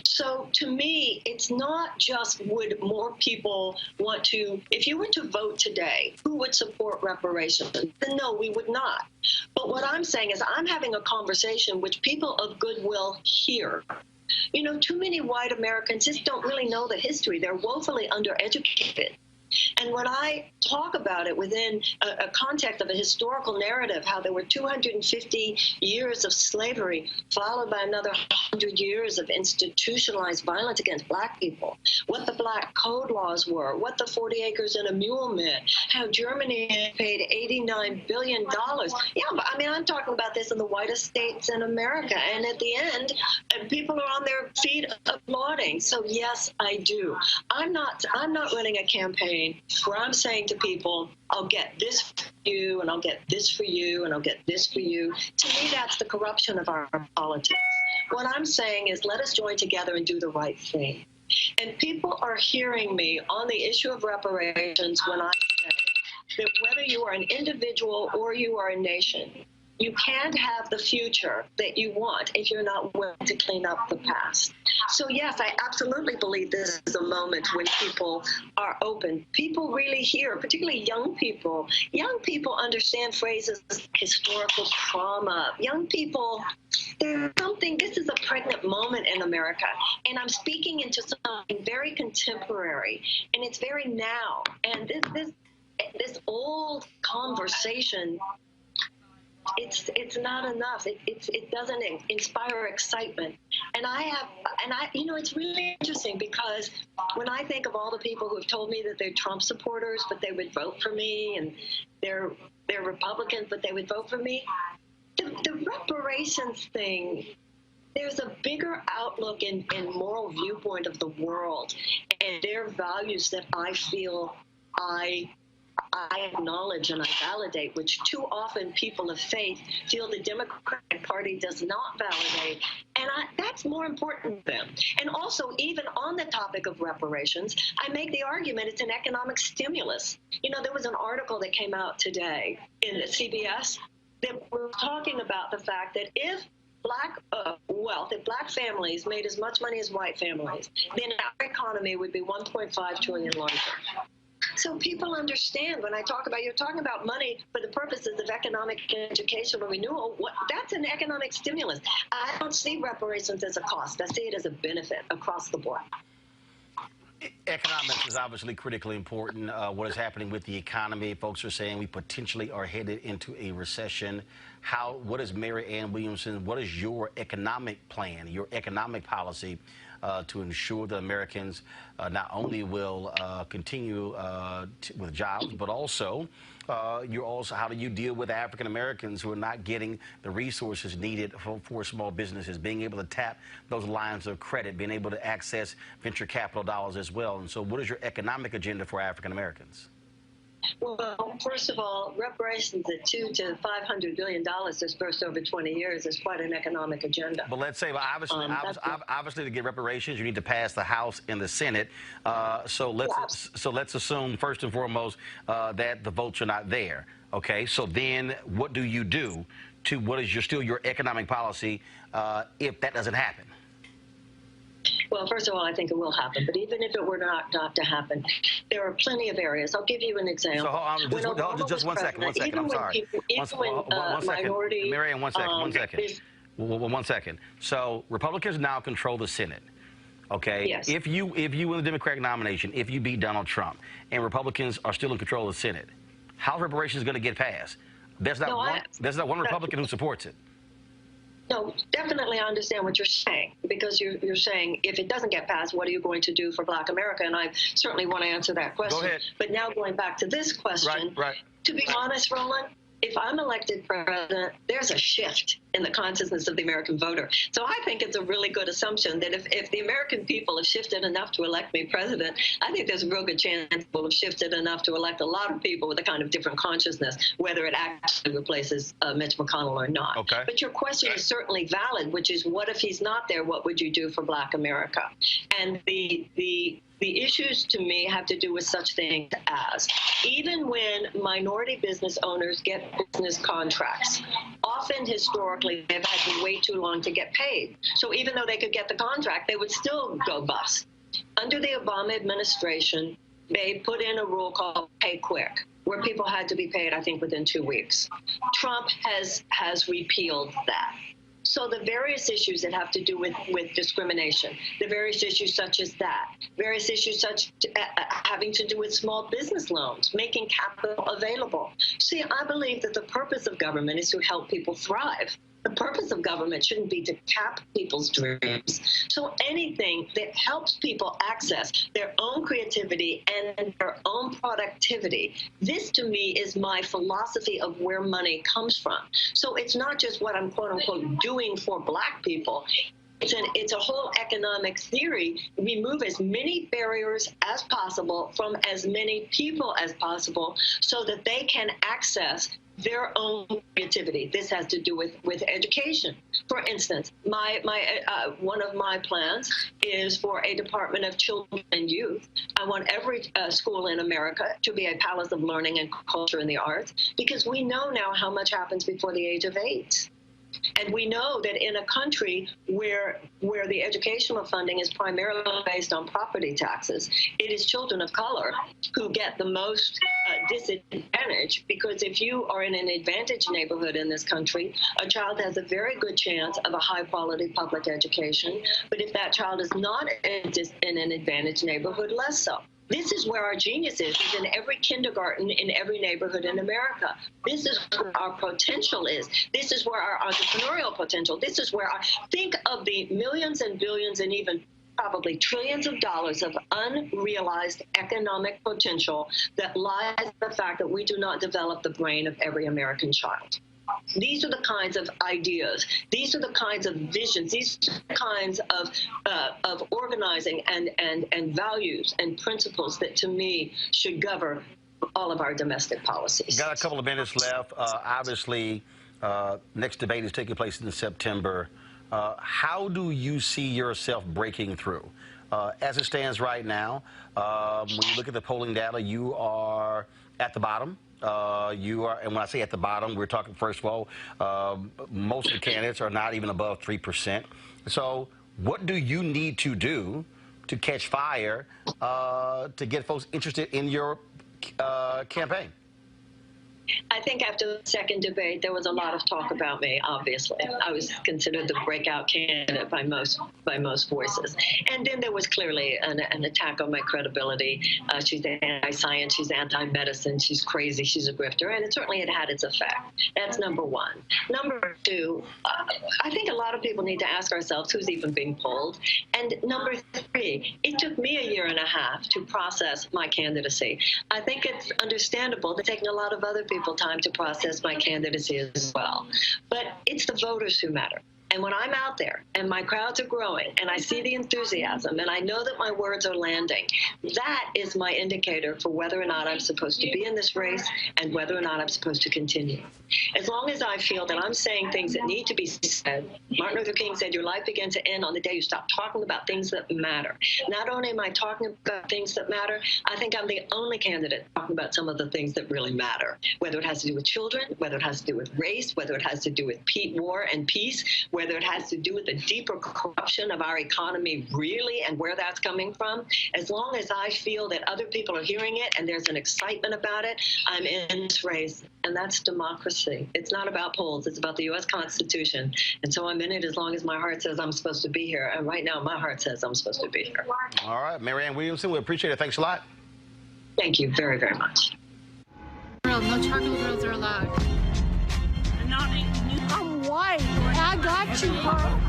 So to me, it's not just would more people want to, if you were to vote today, who would support reparations? No, we would not. But what I'm saying is I'm having a conversation which people of goodwill hear. You know, too many white Americans just don't really know the history. They're woefully undereducated. And when I talk about it within a context of a historical narrative, how there were 250 years of slavery, followed by another 100 years of institutionalized violence against black people, what the black code laws were, what the 40 acres and a mule meant, how Germany paid $89 billion. Yeah, but I mean, I'm talking about this in the whitest states in America. And at the end, people are on their feet applauding. So yes, I do. I'm not running a campaign where I'm saying to people, I'll get this for you, and I'll get this for you, and I'll get this for you. To me, that's the corruption of our politics. What I'm saying is let us join together and do the right thing. And people are hearing me on the issue of reparations when I say that whether you are an individual or you are a nation, you can't have the future that you want if you're not willing to clean up the past. So yes, I absolutely believe this is a moment when people are open. People really hear, particularly young people. Young people understand phrases like historical trauma. Young people, there's something, this is a pregnant moment in America. And I'm speaking into something very contemporary, and it's very now. And this old conversation, it's not enough. It doesn't inspire excitement. And you know, it's really interesting because when I think of all the people who have told me that they're Trump supporters, but they would vote for me, and they're Republicans, but they would vote for me, the reparations thing, there's a bigger outlook and moral viewpoint of the world and their values that I feel I I acknowledge and I validate, which too often people of faith feel the Democratic Party does not validate. And that's more important to them. And also, even on the topic of reparations, I make the argument it's an economic stimulus. You know, there was an article that came out today in CBS that was talking about the fact that if black wealth, if black families made as much money as white families, then our economy would be 1.5 trillion larger. So people understand when I talk about, you're talking about money for the purposes of economic education or renewal, that's an economic stimulus. I don't see reparations as a cost. I see it as a benefit across the board. Economics is obviously critically important. What is happening with the economy? Folks are saying we potentially are headed into a recession. What is Marianne Williamson? What is your economic plan, your economic policy to ensure that Americans not only will continue with jobs, but also how do you deal with African Americans who are not getting the resources needed for small businesses, being able to tap those lines of credit, being able to access venture capital dollars as well? And so what is your economic agenda for African Americans? Well, first of all, reparations at $200 to $500 billion dispersed over 20 years is quite an economic agenda. But let's say, obviously, to get reparations, you need to pass the House and the Senate. So let's assume first and foremost that the votes are not there. Okay, so then what do you do to what is your economic policy if that doesn't happen? Well, first of all, I think it will happen. But even if it were not to happen, there are plenty of areas. I'll give you an example. So just one second. I'm sorry. One second. Marianne, one second. One second. So Republicans now control the Senate. Okay. Yes. If you win the Democratic nomination, if you beat Donald Trump, and Republicans are still in control of the Senate, how's reparations going to get passed? There's not one Republican who supports it. No, definitely I understand what you're saying, because you're saying if it doesn't get passed, what are you going to do for Black America? And I certainly want to answer that question. Go ahead. But now going back to this question, to be honest, Roland, if I'm elected president, there's a shift in the consciousness of the American voter. So I think it's a really good assumption that if the American people have shifted enough to elect me president, I think there's a real good chance people have shifted enough to elect a lot of people with a kind of different consciousness, whether it actually replaces Mitch McConnell or not. Okay. But your question is certainly valid, which is, what if he's not there? What would you do for Black America? And the issues to me have to do with such things as, even when minority business owners get business contracts, often historically they've had to wait too long to get paid. So even though they could get the contract, they would still go bust. Under the Obama administration, they put in a rule called Pay Quick, where people had to be paid, I think, within 2 weeks. Trump has repealed that. So the various issues that have to do with discrimination, the various issues such as that, various issues such having to do with small business loans, making capital available. See, I believe that the purpose of government is to help people thrive. The purpose of government shouldn't be to cap people's dreams. So anything that helps people access their own creativity and their own productivity, this to me is my philosophy of where money comes from. So it's not just what I'm quote unquote doing for Black people. It's a whole economic theory. Remove as many barriers as possible from as many people as possible so that they can access their own creativity. This has to do with education. For instance, one of my plans is for a Department of Children and Youth. I want every school in America to be a palace of learning and culture and the arts, because we know now how much happens before the age of 8. And we know that in a country where the educational funding is primarily based on property taxes, it is children of color who get the most disadvantage, because if you are in an advantaged neighborhood in this country, a child has a very good chance of a high-quality public education. But if that child is not in an advantaged neighborhood, less so. This is where our genius is in every kindergarten in every neighborhood in America. This is where our potential is. This is where our entrepreneurial potential, this is where think of the millions and billions and even probably trillions of dollars of unrealized economic potential that lies in the fact that we do not develop the brain of every American child. These are the kinds of ideas. These are the kinds of visions. These are the kinds of organizing and values and principles that, to me, should govern all of our domestic policies. Got a couple of minutes left. Obviously, next debate is taking place in September. How do you see yourself breaking through? As it stands right now, when you look at the polling data, you are at the bottom. And when I say at the bottom, we're talking, first of all, most of the candidates are not even above 3%. So what do you need to do to catch fire to get folks interested in your campaign? I think after the second debate, there was a lot of talk about me, obviously. I was considered the breakout candidate by most voices. And then there was clearly an attack on my credibility. She's anti-science, she's anti-medicine, she's crazy, she's a grifter, and it certainly had its effect. That's number one. Number two, I think a lot of people need to ask ourselves who's even being polled. And number three, it took me a year and a half to process my candidacy. I think it's understandable that it's taken a lot of other people time to process my candidacy as well. But it's the voters who matter. And when I'm out there and my crowds are growing and I see the enthusiasm and I know that my words are landing, that is my indicator for whether or not I'm supposed to be in this race and whether or not I'm supposed to continue. As long as I feel that I'm saying things that need to be said, Martin Luther King said, your life begins to end on the day you stop talking about things that matter. Not only am I talking about things that matter, I think I'm the only candidate talking about some of the things that really matter, whether it has to do with children, whether it has to do with race, whether it has to do with war and peace, whether it has to do with the deeper corruption of our economy really and where that's coming from. As long as I feel that other people are hearing it and there's an excitement about it, I'm in this race. And that's democracy. It's not about polls. It's about the U.S. Constitution. And so I'm in it as long as my heart says I'm supposed to be here. And right now, my heart says I'm supposed to be here. All right. Marianne Williamson, we appreciate it. Thanks a lot. Thank you very, very much. No charcoal grills are allowed. I'm white. I got you, girl.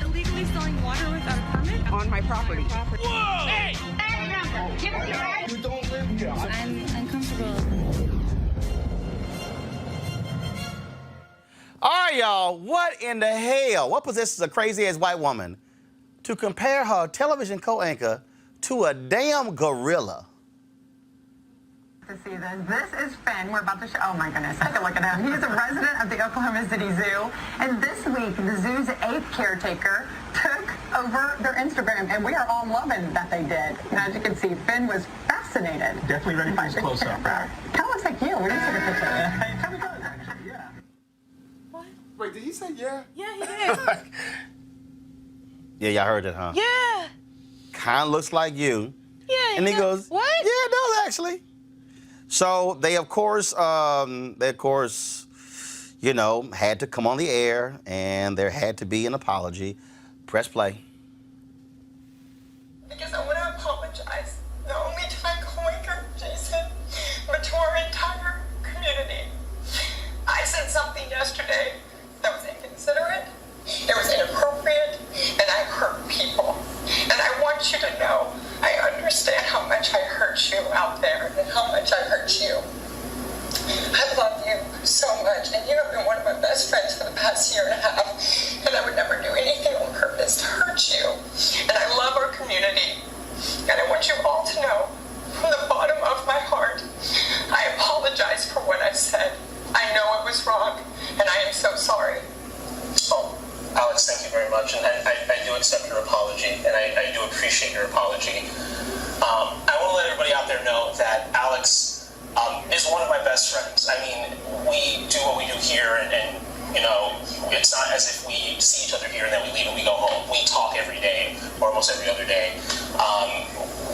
Illegally selling water without a permit On my property. Whoa! Hey! You don't live here. I'm uncomfortable. All right, y'all. What in the hell? What possesses a crazy-ass white woman to compare her television co-anchor to a damn gorilla? To see this is Finn. We're about to show. Oh my goodness, I can look at him. He's a resident of the Oklahoma City Zoo, and this week the zoo's 8th caretaker took over their Instagram, and we are all loving that they did. And as you can see, Finn was fascinated. Definitely ready for his close-up. Kind of looks like you. What do you take a picture? He kind of does, actually. Yeah. What? Wait, did he say yeah? Yeah, he did. Yeah, y'all heard it, huh? Yeah. Kind of looks like you. Yeah. And he goes, what? Yeah, it does, actually. So they, of course, you know, had to come on the air, and there had to be an apology. Press play. Because I want to apologize. The only time co-anchor Jason, but to our entire community. I said something yesterday that was inconsiderate, it was inappropriate, and I hurt people. And I want you to know, I understand how much I hurt you out there and how much I hurt you. I love you so much, and you have been one of my best friends for the past year and a half, and I would never do anything on purpose to hurt you. And I love our community, and I want you all to know, from the bottom of my heart, I apologize for what I said. I know it was wrong, and I am so sorry. Oh, Alex, thank you very much, and I do accept your apology, and I do appreciate your apology. I want to let everybody out there know that Alex is one of my best friends. I mean, we do what we do here, and you know, it's not as if we see each other here and then we leave and we go home. We talk every day, or almost every other day.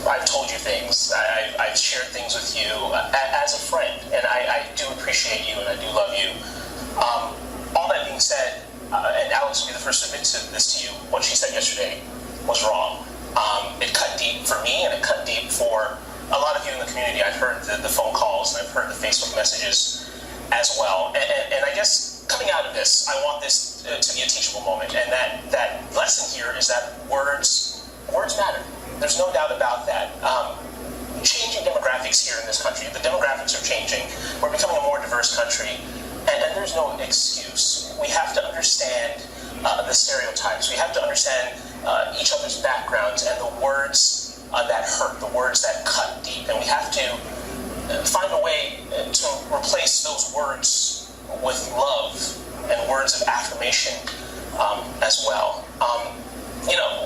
I've told you things. I've shared things with you as a friend, and I do appreciate you, and I do love you. All that being said, and Alex will be the first to admit this to you, what she said yesterday was wrong. It cut deep for me, and it cut deep for a lot of you in the community. I've heard the phone calls, and I've heard the Facebook messages as well. And I guess coming out of this, I want this to be a teachable moment. And that lesson here is that words matter. There's no doubt about that. Changing demographics here in this country, the demographics are changing. We're becoming a more diverse country, and there's no excuse. We have to understand the stereotypes. We have to understand each other's backgrounds and the words that hurt, the words that cut deep. And we have to find a way to replace those words with love and words of affirmation as well.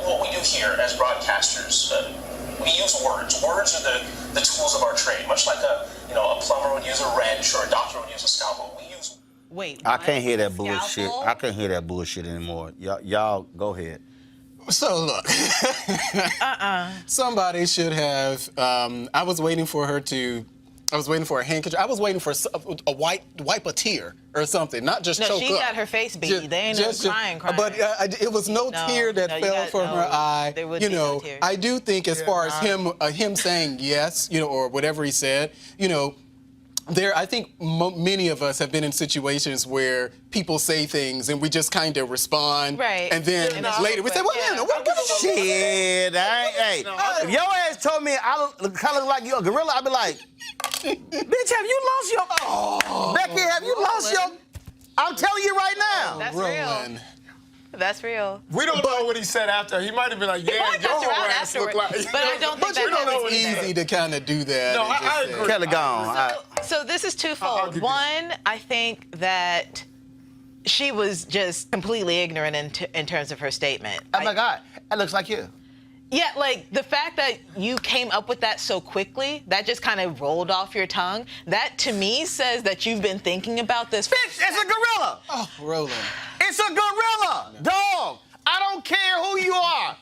What we do here as broadcasters, we use words. Words are the tools of our trade, much like a plumber would use a wrench or a doctor would use a scalpel. We use. Wait. I can't hear that bullshit. Scalpel? I can't hear that bullshit anymore. Y'all go ahead. So look, somebody should have. I was waiting for a handkerchief. I was waiting for a wipe a tear or something, not just No, choke she up. got her face beat. They ain't no crying. But it was no tear that fell from her eye. There would be no tears. I do think as far as him saying yes, or whatever he said, I think many of us have been in situations where people say things and we just kind of respond. Right. And then later we say, well, what shit, hey, if your ass told me I kind of look like you a gorilla, I'd be like, bitch, have you lost your... Becky, have you lost your... I'm telling you right now. That's Roland. real. That's real. We don't know what he said after. He might have been like, yeah, your whole ass look like... But I don't think we don't know what It's he said. easy to kind of do that. No, and just I say- agree. Kelly gone. So this is I'll twofold. give you One, I think that she was just completely ignorant in terms of her statement. Oh my God, that looks like you. Yeah, like the fact that you came up with that so quickly, that just kind of rolled off your tongue. That to me says that you've been thinking about this. Bitch, it's a gorilla. Oh, Roland. It's a gorilla. Dog, I don't care who you are.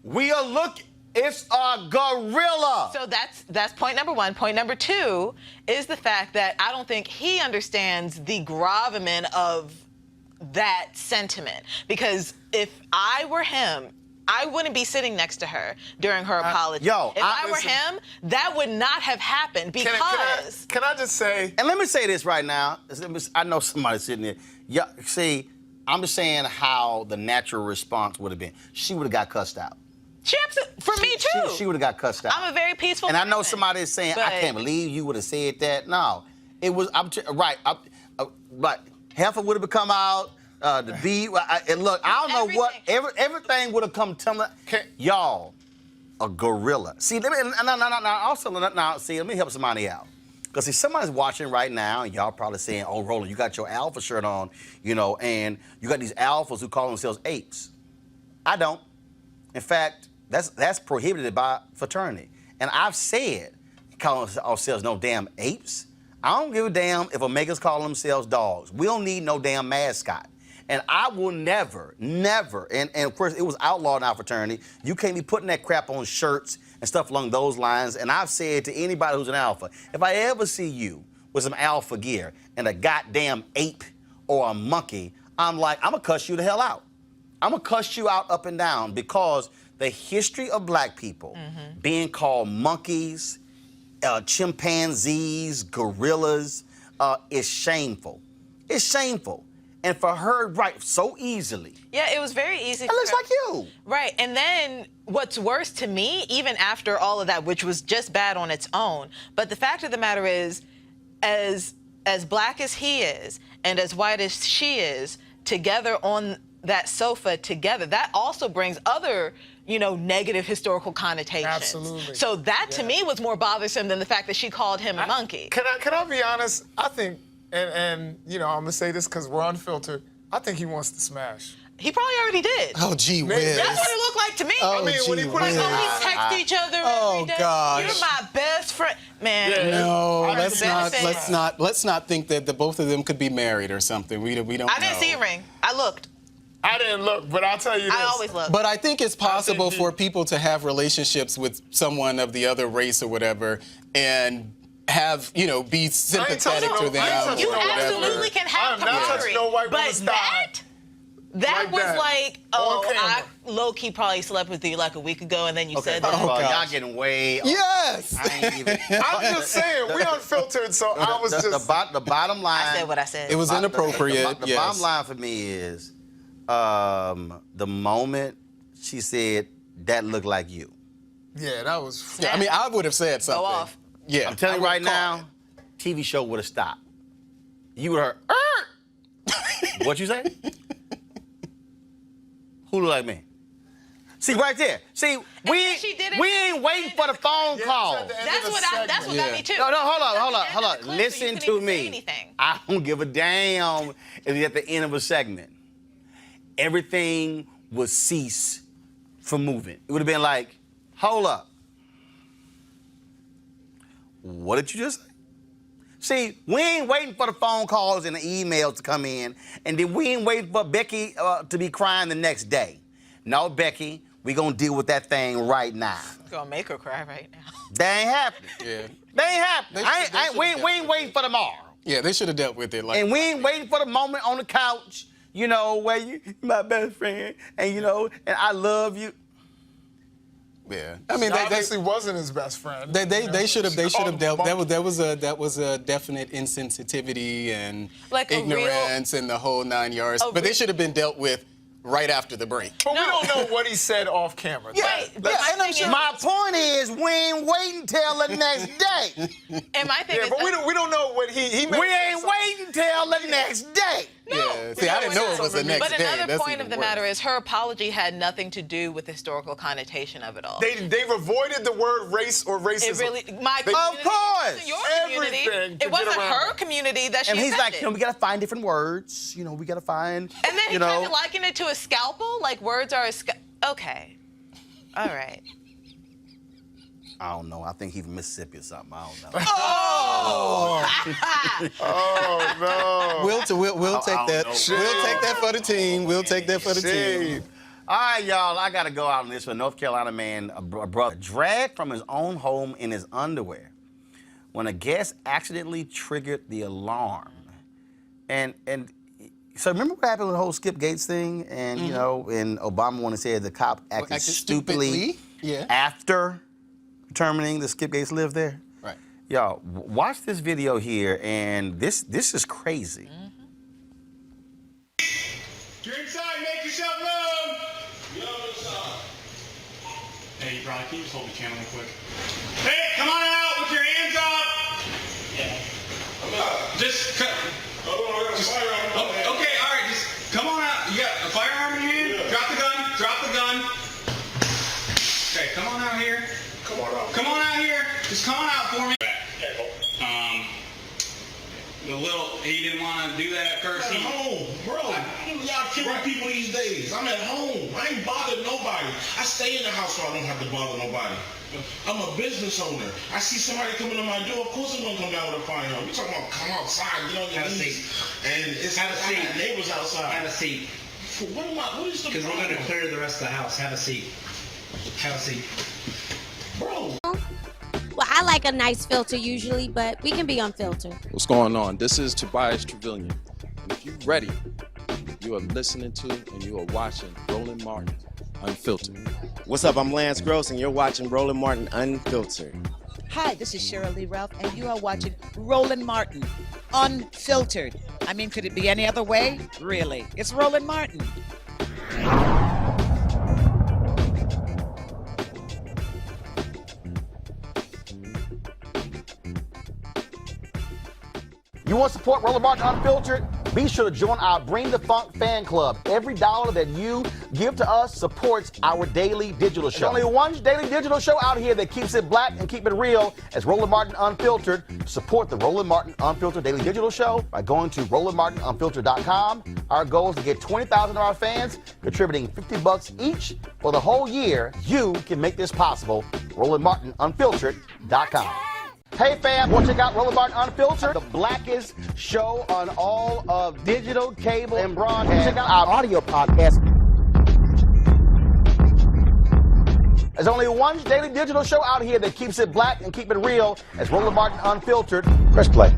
We are looking. It's a gorilla. So that's point number one. Point number two is the fact that I don't think he understands the gravamen of that sentiment. Because if I were him, I wouldn't be sitting next to her during her apology. If I were him, that would not have happened because... Can I just say... And let me say this right now. I know somebody sitting there. Yeah, see, I'm just saying how the natural response would have been. She would have got cussed out. For me too. She would have got cussed out. I'm a very peaceful And person. I know somebody is saying, I can't believe you would have said that. No, it was, but Heifer would have come out, the B, and look, I don't know what, everything would have come telling, y'all, a gorilla. See, let me, let me help somebody out. Because see, somebody's watching right now, and y'all probably saying, oh, Roland, you got your alpha shirt on, and you got these alphas who call themselves apes. I don't. In fact, that's prohibited by fraternity. And I've said, calling ourselves no damn apes. I don't give a damn if Omegas call themselves dogs. We don't need no damn mascot. And I will never, and of course, it was outlawed in our fraternity. You can't be putting that crap on shirts and stuff along those lines. And I've said to anybody who's an alpha, if I ever see you with some alpha gear and a goddamn ape or a monkey, I'm gonna cuss you the hell out. I'm gonna cuss you out up and down because the history of black people being called monkeys, chimpanzees, gorillas, is shameful. It's shameful. And for her, right, so easily. Yeah, it was very easy. It looks like you. Right, and then what's worse to me, even after all of that, which was just bad on its own, but the fact of the matter is, as black as he is and as white as she is, together on that sofa together, that also brings other, negative historical connotations. Absolutely. So that to me was more bothersome than the fact that she called him a monkey. Can I be honest? I think, and I'm gonna say this because we're unfiltered. I think he wants to smash. He probably already did. Oh, gee whiz. That's what it looked like to me. Oh, when he put his we text each other every day. gosh. You're my best friend. Man. No, Let's let's not think that the both of them could be married or something. We don't know. I didn't see a ring. I looked. I didn't look, but I'll tell you this. I always look. But I think it's possible for people to have relationships with someone of the other race or whatever and have, be sympathetic to them. You or whatever. absolutely can have I'm not touching no white but woman's thigh. that Like was that. like, On I camera. low-key probably slept with you like a week ago, and then you said that. Oh, y'all gosh. getting way. Yes. I ain't even. I'm just saying, we unfiltered, so I was just. The bottom line. I said what I said. It was inappropriate. The yes. bottom line for me is, the moment she said that looked like you. Yeah, that was. Yeah, I mean, I would have said something. Go off. Yeah. I'm telling you I right would've called now, TV show would have stopped. You would have heard. What you say? Who look like me? See, right there. See, we ain't waiting for the phone call. That's what got me too. No, hold on. clip, Listen you couldn't to even say me. anything. I don't give a damn if it's at the end of a segment. Everything would cease from moving. It would have been like, hold up. What did you just say? See, we ain't waiting for the phone calls and the emails to come in, and then we ain't waiting for Becky to be crying the next day. No, Becky, we gonna deal with that thing right now. Gonna make her cry right now. That ain't happening. Yeah. They ain't happening. We ain't waiting for tomorrow. Yeah, they should have dealt with it. And we ain't waiting for the moment on the couch, you know, where you my best friend, and you know, and I love you. Yeah, I mean, they obviously wasn't his best friend. They should have dealt. That was a definite insensitivity and like ignorance and the whole 9 yards. But they should have been dealt with right after the break. But we don't know what he said off camera. My point is, we ain't waiting till the next day. And my thing is, but we don't know what he we ain't waiting till the next day. Yeah. See, I didn't know it was the next day. But another That's point of the even matter worse. is her apology had nothing to do with the historical connotation of it all. They've avoided the word race or racism. It really, my of community, course, your community. everything to It wasn't get around her it. community that she And he's like, offended. you know, we gotta find different words. You know, we gotta find. And then he you tried know, to liken it to a scalpel, like words are a okay, all right. I don't know. I think he's from Mississippi or something. I don't know. Oh no! We'll take that. know. We'll take that for the team. We'll take that for the team. All right, y'all. I gotta go out on this one. North Carolina man, a brother, dragged from his own home in his underwear when a guest accidentally triggered the alarm. And so remember what happened with the whole Skip Gates thing? And you know, and Obama when he said the cop acted stupidly after determining that Skip Gates lived there. Right. Y'all, watch this video here, and this is crazy. You're inside, make yourself known. Hey, you probably can you just hold the camera real quick? Hey, come on out with your hands up. Yeah. I'm out. Just cut. Okay, all right, just come on out. You got a firearm in your hand? Yeah. Drop the gun. Drop the gun. Okay, come on out here. Come on out. Come on out here. Just come on out for me. He didn't want to do that at first. I'm at home, bro. Y'all killing people these days. I'm at home. I ain't bothered nobody. I stay in the house so I don't have to bother nobody. I'm a business owner. I see somebody coming to my door. Of course I'm gonna come down with a firearm. We talking about come outside, get on your knees, and it's I got neighbors outside. Have a seat. What is the Because we're going to clear the rest of the house. Have a seat. Have a seat. Bro. Well, I like a nice filter usually, but we can be unfiltered. What's going on? This is Tobias Trevelyan. And if you're ready, you are listening to and you are watching Roland Martin Unfiltered. What's up? I'm Lance Gross, and you're watching Roland Martin Unfiltered. Hi, this is Cheryl Lee Ralph, and you are watching Roland Martin Unfiltered. I mean, could it be any other way? Really? It's Roland Martin. You want to support Roland Martin Unfiltered? Be sure to join our Bring the Funk fan club. Every dollar that you give to us supports our daily digital show. There's only one daily digital show out here that keeps it black and keep it real as Roland Martin Unfiltered. Support the Roland Martin Unfiltered daily digital show by going to RolandMartinUnfiltered.com. Our goal is to get 20,000 of our fans contributing $50 each for the whole year. You can make this possible. RolandMartinUnfiltered.com. Hey fam, want to check out Roland Martin Unfiltered, the blackest show on all of digital, cable, and broadcast. Check out our audio podcast. There's only one daily digital show out here that keeps it black and keep it real as Roland Martin Unfiltered. Press play.